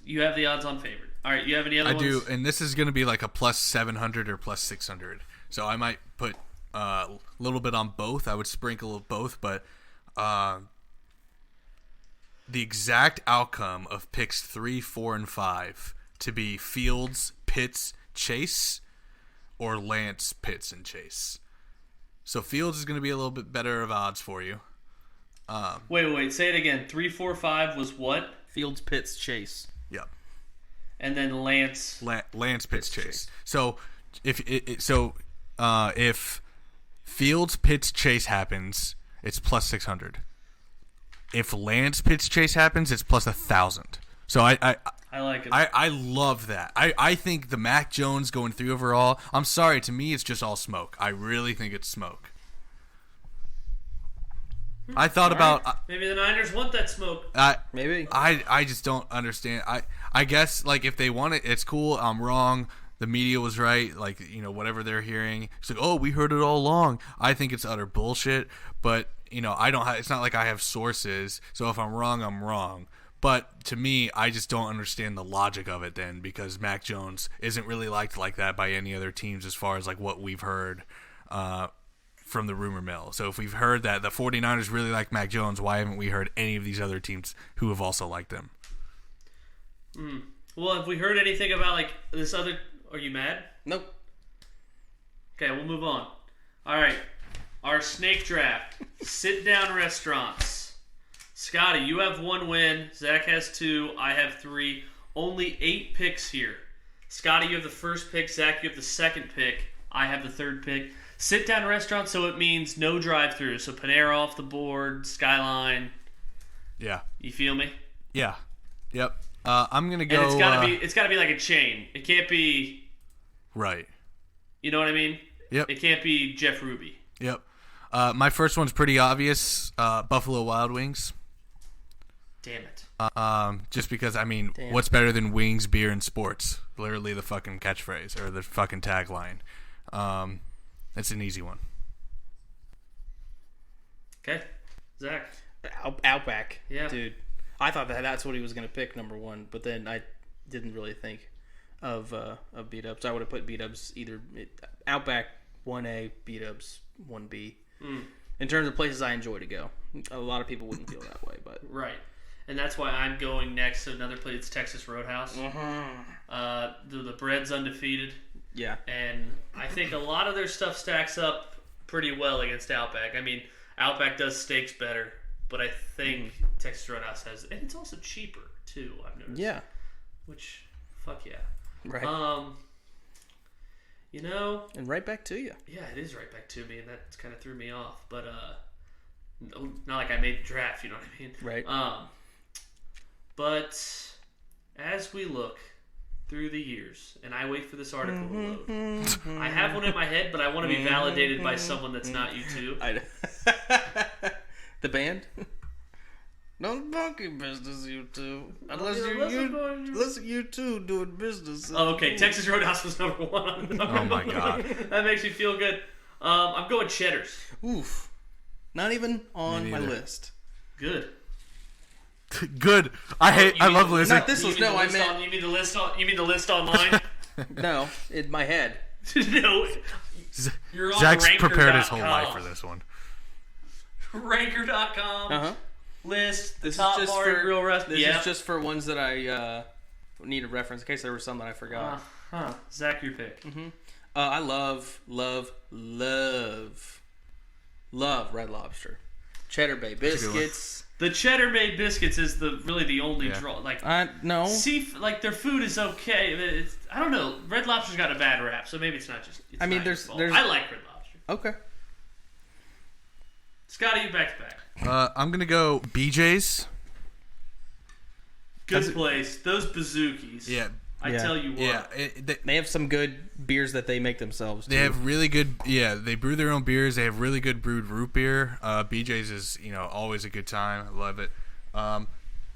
You have the odds on favorite. All right, you have any other ones? I do, and this is going to be like a plus 700 or plus 600. So I might put a little bit on both. I would sprinkle both, but the exact outcome of picks 3, 4, and 5 to be Fields, Pitts, Chase, or Lance, Pitts, and Chase. So Fields is going to be a little bit better of odds for you. Wait. Say it again. 3, 4, 5 was what? Fields, Pitts, Chase. Yep. And then Lance. Lance, Pitts, Chase. So if Fields, Pitts, Chase happens, it's plus 600. If Lance, Pitts, Chase happens, it's plus 1,000. So I like it. I love that. I think the Mac Jones going 3 overall, I'm sorry, to me it's just all smoke. I really think it's smoke. I thought about maybe the Niners want that smoke. Maybe. I just don't understand. I guess like if they want it, it's cool. I'm wrong. The media was right. Like, you know, whatever they're hearing, it's like, oh, we heard it all along. I think it's utter bullshit. But you know, it's not like I have sources. So if I'm wrong, I'm wrong. But to me, I just don't understand the logic of it then, because Mac Jones isn't really liked like that by any other teams as far as like what we've heard from the rumor mill. So if we've heard that the 49ers really like Mac Jones, why haven't we heard any of these other teams who have also liked him? Well, have we heard anything about like this other... Are you mad? Nope. Okay, we'll move on. All right. Our snake draft. Sit-down restaurants. Scotty, you have 1 win. Zack has 2. I have 3. Only 8 picks here. Scotty, you have the first pick. Zack, you have the second pick. I have the third pick. Sit-down restaurant, so it means no drive-through. So Panera off the board, Skyline. Yeah. You feel me? Yeah. Yep. I'm gonna go. And it's gotta be like a chain. It can't be. Right. You know what I mean? Yep. It can't be Jeff Ruby. Yep. My first one's pretty obvious. Buffalo Wild Wings. Damn it. Just because, I mean, what's better than wings, beer, and sports? Literally the fucking catchphrase or the fucking tagline. It's an easy one. Okay, Zack. Outback. Yeah, dude. I thought that's what he was going to pick, number 1, but then I didn't really think of beat-ups. I would have put beat-ups either Outback 1A, beat-ups 1B. In terms of places I enjoy to go. A lot of people wouldn't feel that way, but... Right. And that's why I'm going next to another place. It's Texas Roadhouse. The bread's undefeated. Yeah. And I think a lot of their stuff stacks up pretty well against Outback. I mean, Outback does steaks better, but I think Texas Roadhouse has... And it's also cheaper, too, I've noticed. Yeah. Which, fuck yeah. Right. You know... And right back to you. Yeah, it is right back to me, and that kind of threw me off. But, not like I made the draft, you know what I mean? Right. But as we look through the years, and I wait for this article to load, I have one in my head, but I want to be validated by someone that's not you two. The band? No monkey business, you two. Unless you two doing business. Oh, okay. Texas Roadhouse was number 1 on the number. Oh my god. That makes me feel good. I'm going Cheddar's. Oof. Not even on my list. Good. Good. I love listening. Not this list. No, I meant. You mean the list online? No, in my head. No. You're on Zack's Ranker.com. prepared his whole life for this one. Ranker.com. List. This top is just bar for grill rest. This is just for ones that I need a reference in case there was some that I forgot. Zack, your pick. I love Red Lobster, Cheddar Bay biscuits. The Cheddar Bay biscuits is really the only draw. Like no, like their food is okay. I don't know. Red Lobster's got a bad rap, so maybe it's not just. I mean, there's. I like Red Lobster. Okay. Scotty, you back to back. I'm gonna go BJ's. Good place. Those bazookies. Yeah. I tell you what. Yeah. They have some good beers that they make themselves, too. They have really good... Yeah, they brew their own beers. They have really good brewed root beer. BJ's is, always a good time. I love it. I'm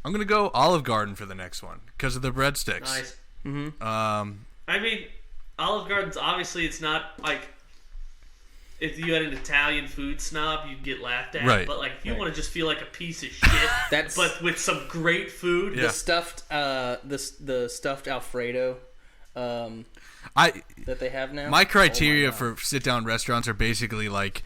going to go Olive Garden for the next one because of the breadsticks. Nice. I mean, Olive Garden's obviously it's not like... If you had an Italian food snob, you'd get laughed at. Right. But like, if you want to just feel like a piece of shit, but with some great food, the stuffed, the stuffed Alfredo, that they have now. My criteria for sit-down restaurants are basically like,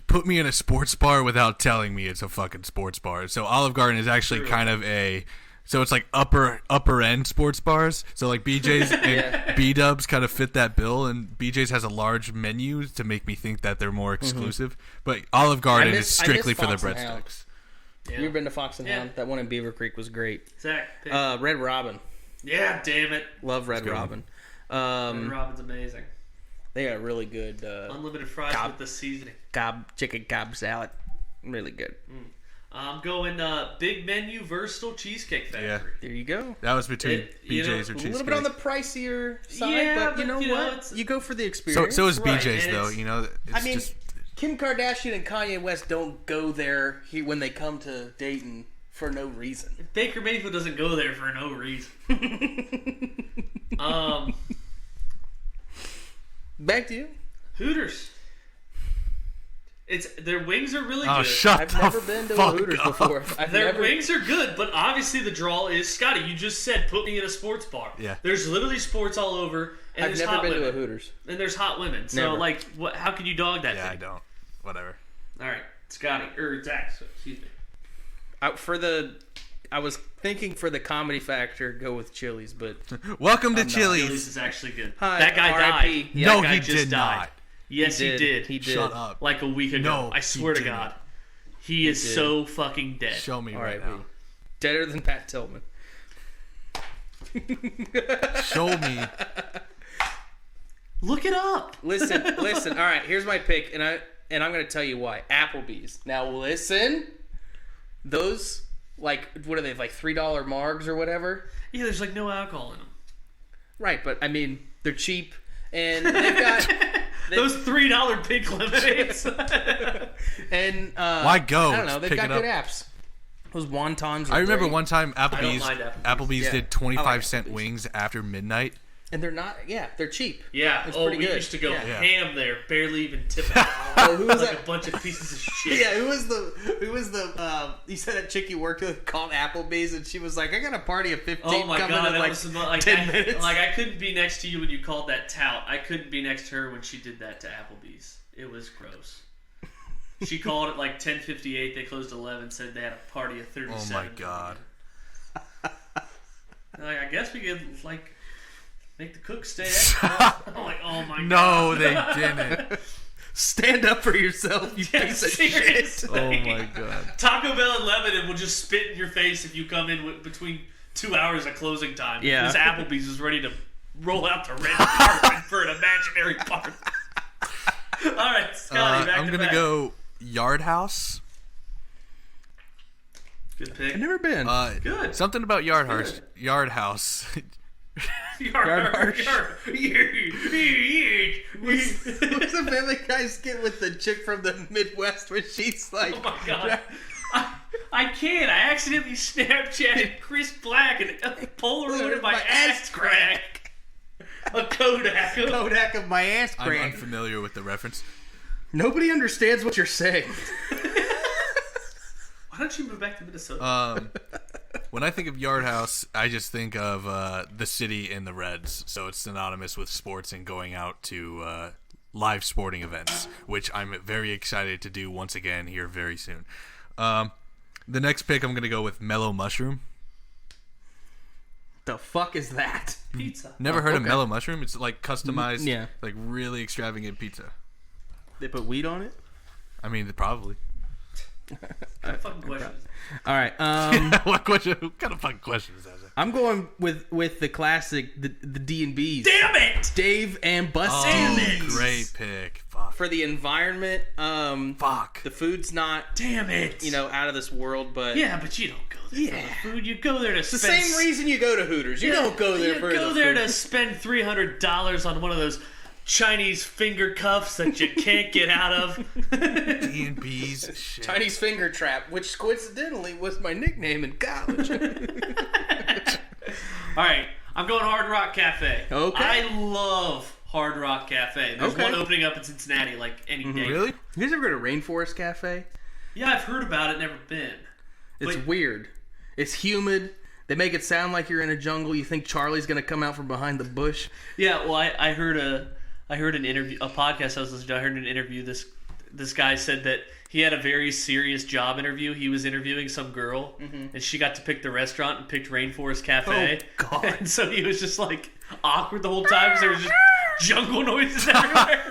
put me in a sports bar without telling me it's a fucking sports bar. So Olive Garden is actually kind of a... So it's like upper end sports bars. So like BJ's and B-Dubs kind of fit that bill, and BJ's has a large menu to make me think that they're more exclusive. But Olive Garden is strictly for the breadsticks. Yeah. You ever been to Fox and Hound? That one in Beaver Creek was great. Zack, Red Robin. Yeah, damn it. Love Red Robin. Red Robin's amazing. They got really good unlimited fries with the seasoning. Chicken Cobb salad. Really good. I'm going Big Menu Versatile Cheesecake Factory. Yeah. There you go. That was between You know, BJ's or A Cheesecake. little bit on the pricier side, Yeah, but you know what? You go for the So experience. so is Right, BJ's and though. it's- You know, it's I mean, just Kim Kardashian and Kanye West don't go there when they come to Dayton for no reason. Baker Mayfield doesn't go there for no reason. Back to you. Hooters. Their wings are really oh good. shut I've the never been to a fuck Hooters up. before. Their wings are good, but obviously the draw is Scotty. You just said put me in a sports bar. Yeah. There's literally sports all over, and I've there's never hot been women. to a Hooters. And there's hot women. So Never. like, what? How can you dog that Yeah, I thing? don't. Whatever. All right, Scotty or Zack. Excuse me. I was thinking for the comedy factor, go with Chili's, but Welcome to not. Chili's. Chili's is actually good. Hi, that guy R.I.P. died. Yeah, No, that guy he just did died. not. Yes, he did. He did. Shut up. Like a week ago. No, I swear he to didn't. God. He is did. so fucking dead. Show me right R.I.P. now. Deader than Pat Tillman. Show me. Look it up. Listen. All right, here's my pick, and I'm going to tell you why. Applebee's. Now listen, those what are they like $3 margs or whatever? Yeah, there's like no alcohol in them. Right, but I mean they're cheap, and they've got Those $3 pink lemonades. and Why go? I don't know. Just They've pick got it good up. apps. Those wontons. Are I remember great. one time don't Applebee's mind Applebee's. Applebee's Yeah. did I 25 like cent Applebee's. wings after midnight. And they're not. Yeah, they're cheap. Yeah. It's Oh, pretty we good. used to go Yeah. ham there, barely even tip it. Oh, who was Like that? a bunch of pieces of shit. Yeah, who was the you said that chick you worked with called Applebee's, and she was like, I got a party of 15 Oh my coming god, in that like was like 10 minutes. Like I couldn't be next to you when you called that tout. I couldn't be next to her when she did that to Applebee's. It was gross. She called it like 10:58. They closed 11. Said they had a party of 37. Oh my god. Like I guess we could like make the cook stay extra. I'm like, oh my god. No, they didn't. Stand up for yourself, you Yeah, piece of shit. seriously. Oh my god. Taco Bell and Lebanon will just spit in your face if you come in between 2 hours of closing time. Yeah. This Applebee's is ready to roll out the red carpet for an imaginary party. All right, Scotty, back I'm to gonna back. go Yard House. Good pick. I've never been. Good. Something about Yard House. Yard House. Harsh. What's What's the Family Guy skit with the chick from the Midwest where she's like, Oh my god. I can't. I accidentally Snapchatted Chris Black and a Polaroid of my ass crack. A Kodak. Kodak of my ass I'm crack. unfamiliar with the reference. Nobody understands what you're saying. Why don't you move back to Minnesota? When I think of Yard House, I just think of the city and the Reds. So it's synonymous with sports and going out to live sporting events, which I'm very excited to do once again here very soon. The next pick, I'm going to go with Mellow Mushroom. The fuck is that? Pizza. Never heard of okay. Mellow Mushroom? It's like customized, Yeah. like really extravagant pizza. They put weed on it? I mean, probably. What fucking question is All right. What question? What kind of fucking question is that? I'm going with the classic, the D&B's. Damn it! Dave and Buster. Oh, great pick. Fuck. For the environment, Fuck. the food's not, Damn it! out of this world, but Yeah, but you don't go there Yeah. for the food. You go there to it's the spend... same reason you go to Hooters. You don't go there you for go the there food. to spend $300 on one of those Chinese finger cuffs that you can't get out of. D&B's shit. Chinese finger trap, which coincidentally was my nickname in college. All right, I'm going Hard Rock Cafe. Okay. I love Hard Rock Cafe. There's Okay. one opening up in Cincinnati like any day. Really? You guys ever go to Rainforest Cafe? Yeah, I've heard about it, never been. It's But- weird. It's humid. They make it sound like you're in a jungle. You think Charlie's gonna come out from behind the bush. Yeah, well, I heard an interview, a podcast I was listening to. I heard an interview. This guy said that he had a very serious job interview. He was interviewing some girl, and she got to pick the restaurant and picked Rainforest Cafe. Oh, God. And so he was just like awkward the whole time because there was just jungle noises everywhere.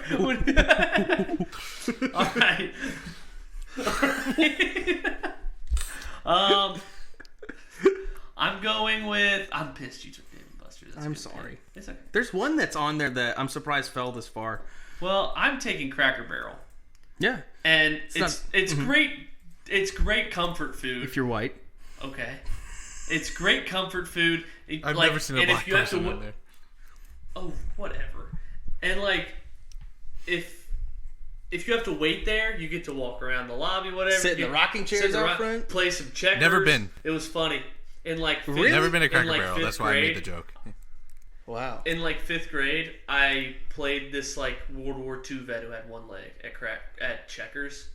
All right. I'm going with. I'm pissed you took Dave and Buster's. That's a I'm good sorry. pick. It's okay. There's one that's on there that I'm surprised fell this far. Well, I'm taking Cracker Barrel. Yeah. And it's not- great. It's great comfort food. If you're white. Okay. It's great comfort food. I've never seen a black person in there. Oh, whatever. And like, if you have to wait there, you get to walk around the lobby, whatever. Sit in the rocking chairs out front. Play some checkers. Never been. It was funny. In like Never been a Cracker like Barrel. That's why I made the joke. Wow. In like 5th grade, I played this like World War II vet who had one leg at checkers.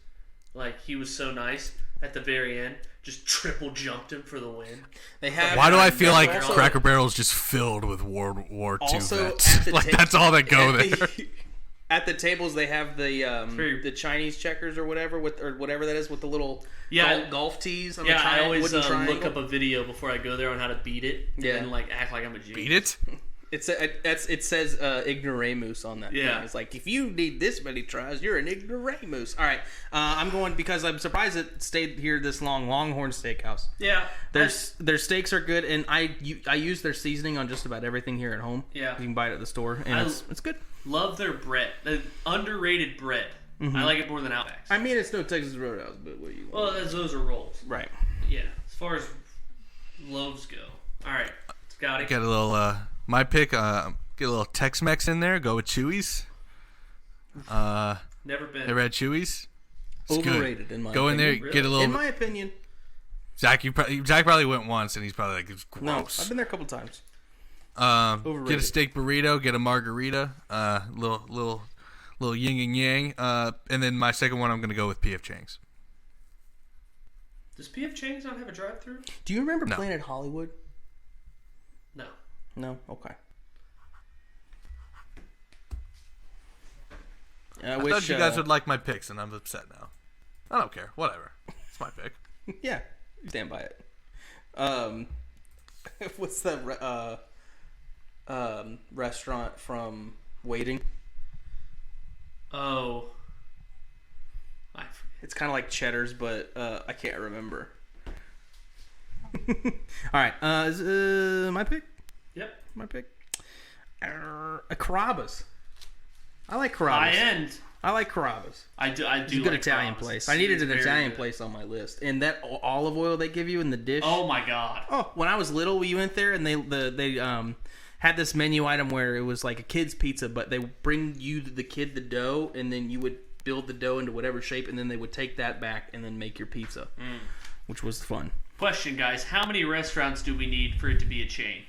Like he was so nice. At the very end, just triple jumped him for the win. They have. Why do I feel like Cracker Barrel is just filled with World War II vets? Like that's all that go there. At the tables, they have the Chinese checkers or whatever whatever that is with the little golf tees. On the I always triangle. look up a video before I go there on how to beat it. Yeah. And like act like I'm a genius. Beat it? It says ignoramus on that. Yeah. Thing. It's like, if you need this many tries, you're an ignoramus. All right. I'm going because I'm surprised it stayed here this long. Longhorn Steakhouse. Yeah. Their steaks are good, and I use their seasoning on just about everything here at home. Yeah. You can buy it at the store, and it's good. Love their bread. Underrated bread. I like it more than Outback's. I mean, it's no Texas Roadhouse, but what do you want? Well, those are rolls. Right. Yeah. As far as loaves go. All right. Scotty. Got a little... my pick, get a little Tex-Mex in there. Go with Chewy's. Never been. Never had Chewy's? It's Overrated, good. in my Go in there, opinion. get a little... In my opinion. Zach probably went once, and he's probably like, it's gross. No, I've been there a couple times. Get a steak burrito, get a margarita, little yin and yang, and then my second one I'm going to go with P.F. Chang's. Does P.F. Chang's not have a drive-thru? Do you remember Planet Hollywood? No. No? Okay. I thought you guys would like my picks, and I'm upset now. I don't care. Whatever. It's my pick. Yeah, stand by it. What's the restaurant from Waiting? Oh. It's kind of like Cheddar's, but I can't remember. All right, is my pick? Yep. My pick. A Carrabba's. I like Carrabba's. High end. I like Carrabba's. I do. It's a good like Italian Carrabba's. place. I needed an Very Italian good. place on my list, and that olive oil they give you in the dish. Oh my god. Oh, when I was little, we went there and they had this menu item where it was like a kid's pizza, but they bring you the dough, and then you would build the dough into whatever shape, and then they would take that back and then make your pizza, which was fun. Question, guys: how many restaurants do we need for it to be a chain?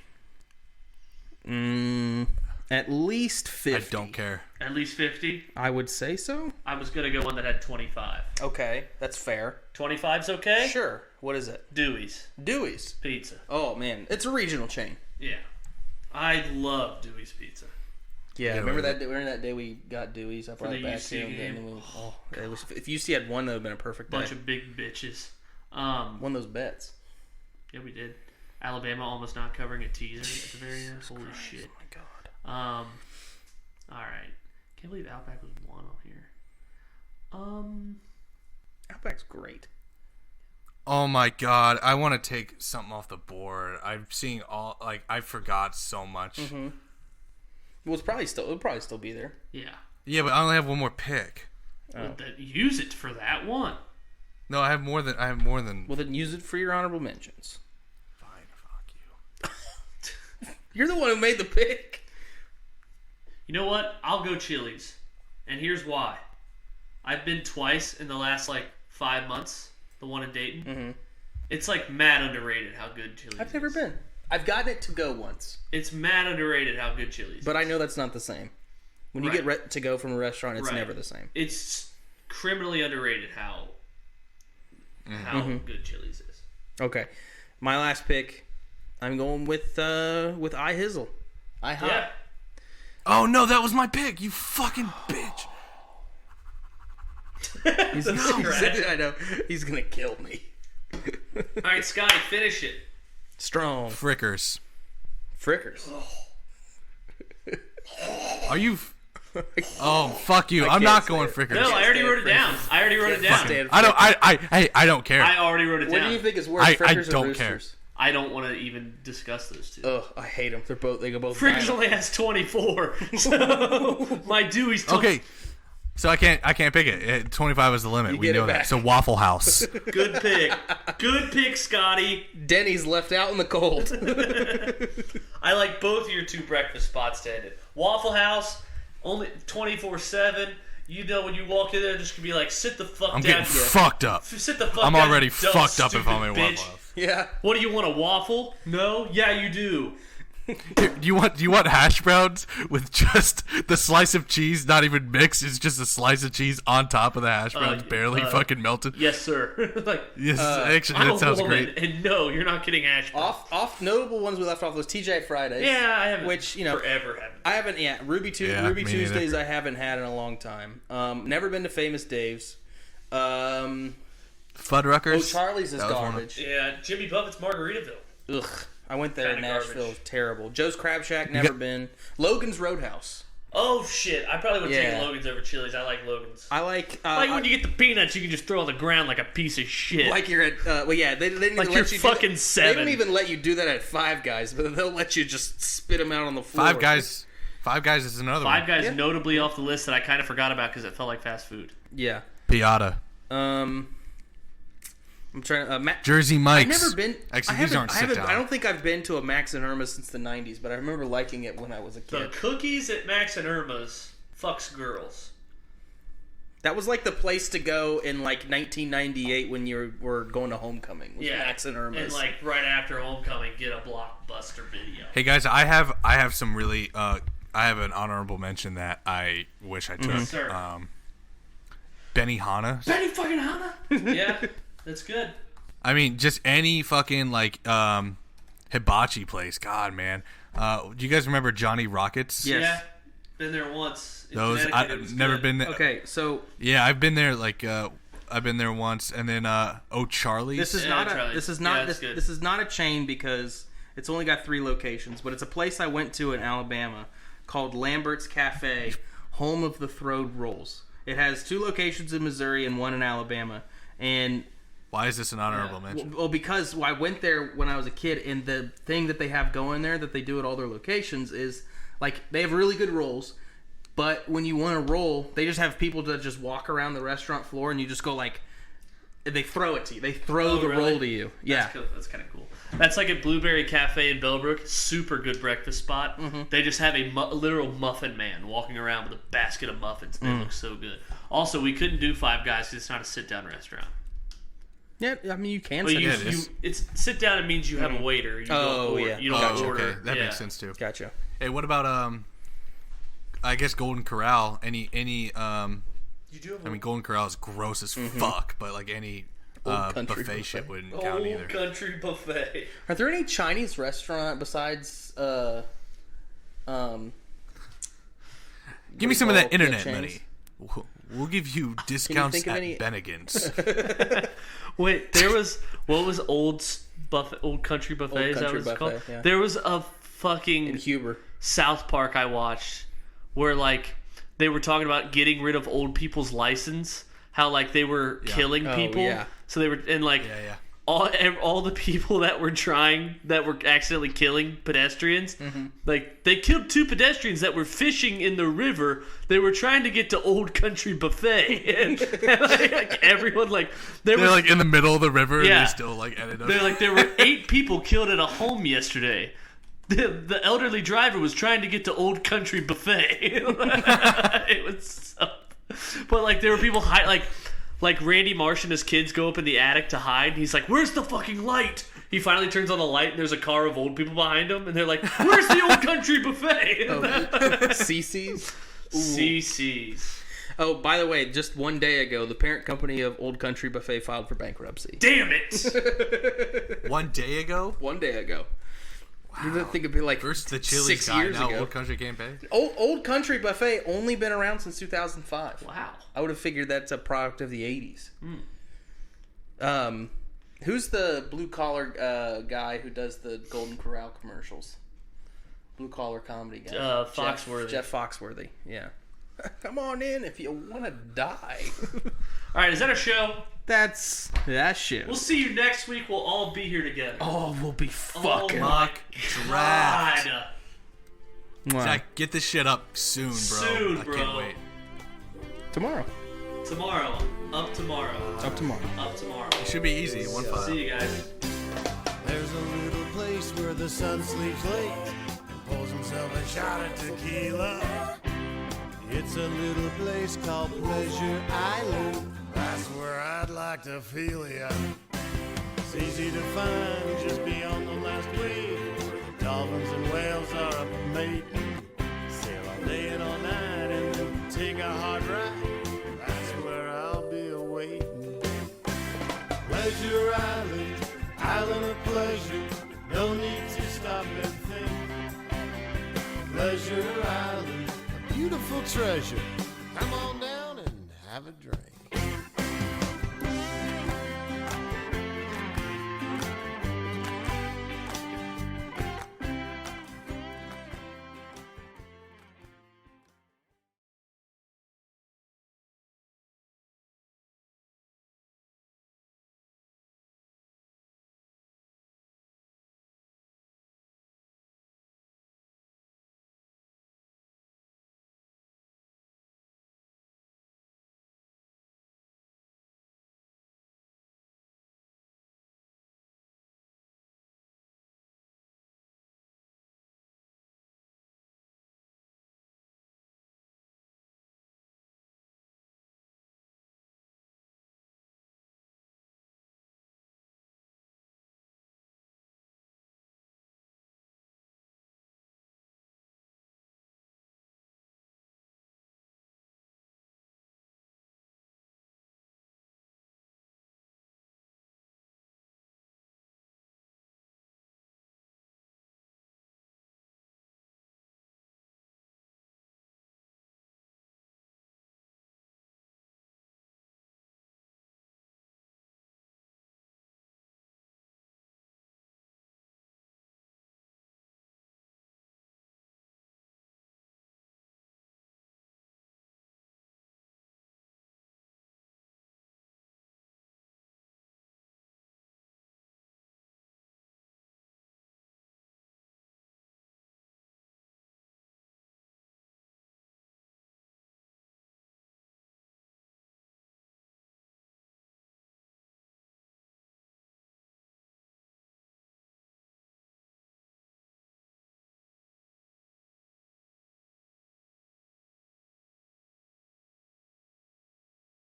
At least 50. I don't care. At least 50. I would say so. I was gonna go one that had 25. Okay, that's fair. 25's okay. Sure. What is it? Dewey's Dewey's. Pizza. Oh man, it's a regional chain. Yeah, I love Dewey's Pizza. Yeah, Yeah, remember right. Remember that day we got Dewey's? I brought the it back UC here. game. And then it was, if UC had won, that would have been a perfect day. Bunch of big bitches. One of those bets. Yeah, we did. Alabama almost not covering a teaser at the very end. Holy shit. Oh my god. All right. Can't believe Outback was one on here. Outback's great. Oh my god, I want to take something off the board. I'm seeing I forgot so much. Well, it'll probably still be there. Yeah. Yeah, but I only have one more pick. Well, use it for that one. No, I have more than. Well, then use it for your honorable mentions. Fine, fuck you. You're the one who made the pick. You know what? I'll go Chili's. And here's why. I've been twice in the last 5 months. The one in Dayton. It's mad underrated how good Chili's is. I've never been. I've gotten it to go once. It's mad underrated how good Chili's is. But I know that's not the same. When you get to go from a restaurant, it's never the same. It's criminally underrated how good Chili's is. Okay. My last pick, I'm going with iHizzle. IHOP. Yeah. Oh no, that was my pick. You fucking bitch. I know. He's going to kill me. All right, Scotty, finish it. Strong. Frickers. Frickers. Are you? Oh fuck you! I'm can't not say going it. Frickers. No, I already wrote it down. I already wrote it down. I don't care. I already wrote it What down. do you think is worse, I Frickers or don't care. Roosters? I don't want to even discuss those two. Ugh, I hate them. They go both. Frickers down. only has 24. So my Dewey's Okay, So I can't pick it. 25 is the limit. We get know it that. back. So Waffle House. Good pick. Good pick, Scotty. Denny's left out in the cold. I like both of your two breakfast spots, Daniel. Waffle House, only 24/7. You know when you walk in there, just gonna be like, sit the fuck I'm down. getting fucked up. Sit the fuck I'm down. already you dumb, fucked up if stupid I'm in bitch. Waffle House. Yeah. What do you want, a waffle? No? Yeah, you do. Do you want hash browns with just the slice of cheese not even mixed? It's just a slice of cheese on top of the hash browns, barely fucking melted. Yes, sir. Like, Yes, actually, I'm that a sounds woman, great. and no, you're not getting hash browns. Off notable ones we left off was TJ Fridays. Yeah, I haven't. Which forever haven't. I haven't. Yeah, Ruby Yeah, me Tuesdays neither. I haven't had in a long time. Never been to Famous Dave's. Fuddruckers. Charlie's is That was one of- garbage. Yeah, Jimmy Buffett's Margaritaville. Ugh. I went there in Kinda Nashville. garbage. Terrible. Joe's Crab Shack. Never been. Logan's Roadhouse. Oh shit! I probably would Yeah. take Logan's over Chili's. I like Logan's. I like. Like when you get the peanuts, you can just throw on the ground like a piece of shit. Like you're at. Well, yeah. They didn't even Like let you're you. fucking They seven. don't even let you do that at Five Guys, but they'll let you just spit them out on the floor. Five Guys is another Five one. Guys Yeah. notably off the list that I kind of forgot about because it felt like fast food. Yeah. Piata. I'm trying to. Jersey Mike's. I've never been. Actually, these aren't sit down. I don't think I've been to a Max and Irma since the '90s, but I remember liking it when I was a The kid. cookies at Max and Irma's fucks girls. That was like the place to go in like 1998 when you were going to homecoming. Was Yeah, Max and Irma's. and like right after homecoming, get a blockbuster video. Hey guys, I have some really I have an honorable mention that I wish I took. Sir. Benihana. Benny fucking Hanna. Yeah, that's good. I mean, just any fucking like hibachi place. God, man. Do you guys remember Johnny Rockets? Yes. Yeah, been there once. In Those Connecticut, it was I've never good. been there. Okay, so Yeah, I've been there. Like I've been there once, and then Charlie's. this is Yeah, not Charlie's. this is Yeah, not it's this, good. this is not a chain because it's only got 3 locations, but it's a place I went to in Alabama called Lambert's Cafe, home of the throwed rolls. It has 2 locations in Missouri and 1 in Alabama, and Why is this an honorable mention? well, because I went there when I was a kid, and the thing that they have going there that they do at all their locations is like they have really good rolls, but when you want to roll, they just have people that just walk around the restaurant floor, and you just go like, they throw it to you. They throw the really? roll to you. Yeah. That's cool. That's kind of cool. That's like at Blueberry Cafe in Bellbrook. Super good breakfast spot. Mm-hmm. They just have a literal muffin man walking around with a basket of muffins. They look so good. Also, we couldn't do Five Guys because it's not a sit-down restaurant. Yeah, I mean you can. But sit you, down. it is. it's sit down. It means you have a waiter. You don't order, yeah. You don't order. Okay, that Yeah. makes sense too. Gotcha. Hey, what about I guess Golden Corral. Any You do have I mean, Golden Corral is gross as fuck, but like any Country buffet buffet. shit wouldn't Old count either. country buffet. Are there any Chinese restaurant besides Give me some of that Yeah, internet chains. money. We'll give you discounts think of at any- Bennigan's. Wait, there was what was old country buffet? Old Is that Country what it's called? Buffet, yeah. There was a fucking Huber? South Park I watched where like they were talking about getting rid of old people's license. How like they were killing people. yeah. So they were and like Yeah. all the people that were accidentally killing pedestrians, like they killed 2 pedestrians that were fishing in the river. They were trying to get to Old Country Buffet, and like everyone like They're like in the middle of the river and Yeah. they still like edit up. they're like there were 8 people killed at a home yesterday. The elderly driver was trying to get to Old Country Buffet. It was so... But like there were people like Randy Marsh and his kids go up in the attic to hide. And he's like, "Where's the fucking light?" He finally turns on the light and there's a car of old people behind him, and they're like, "Where's the Old Country Buffet?" CC's. CC's. Oh, by the way, just one day ago, the parent company of Old Country Buffet filed for bankruptcy. Damn it! One day ago? One day ago. You didn't think it'd be like First the Chili's 6 guy, years now ago. Old Country can't pay? Old Country Buffet only been around since 2005. Wow. I would have figured that's a product of the 80s. Hmm. Who's the blue collar guy who does the Golden Corral commercials? Blue collar comedy guy. Foxworthy. Jeff Foxworthy. Yeah. Come on in if you want to die. All right, is that a show? That's that shit. We'll see you next week. We'll all be here together. Oh, we'll be fucking. my draft. God. Wow. Zack, get this shit up soon, bro. Soon, I bro. can't wait. tomorrow. Tomorrow. Up tomorrow. Up tomorrow. Up tomorrow. It should be easy. 1-5. See you guys. There's a little place where the sun sleeps late and pulls himself a shot of tequila. It's a little place called Pleasure Island. That's where I'd like to feel ya. It's easy to find just beyond the last wave, where the dolphins and whales are up mating. Sail all day and all night and then take a hard ride. That's where I'll be awaiting. Pleasure Island, island of pleasure. No need to stop and think. Pleasure Island, a beautiful treasure. Come on down and have a drink.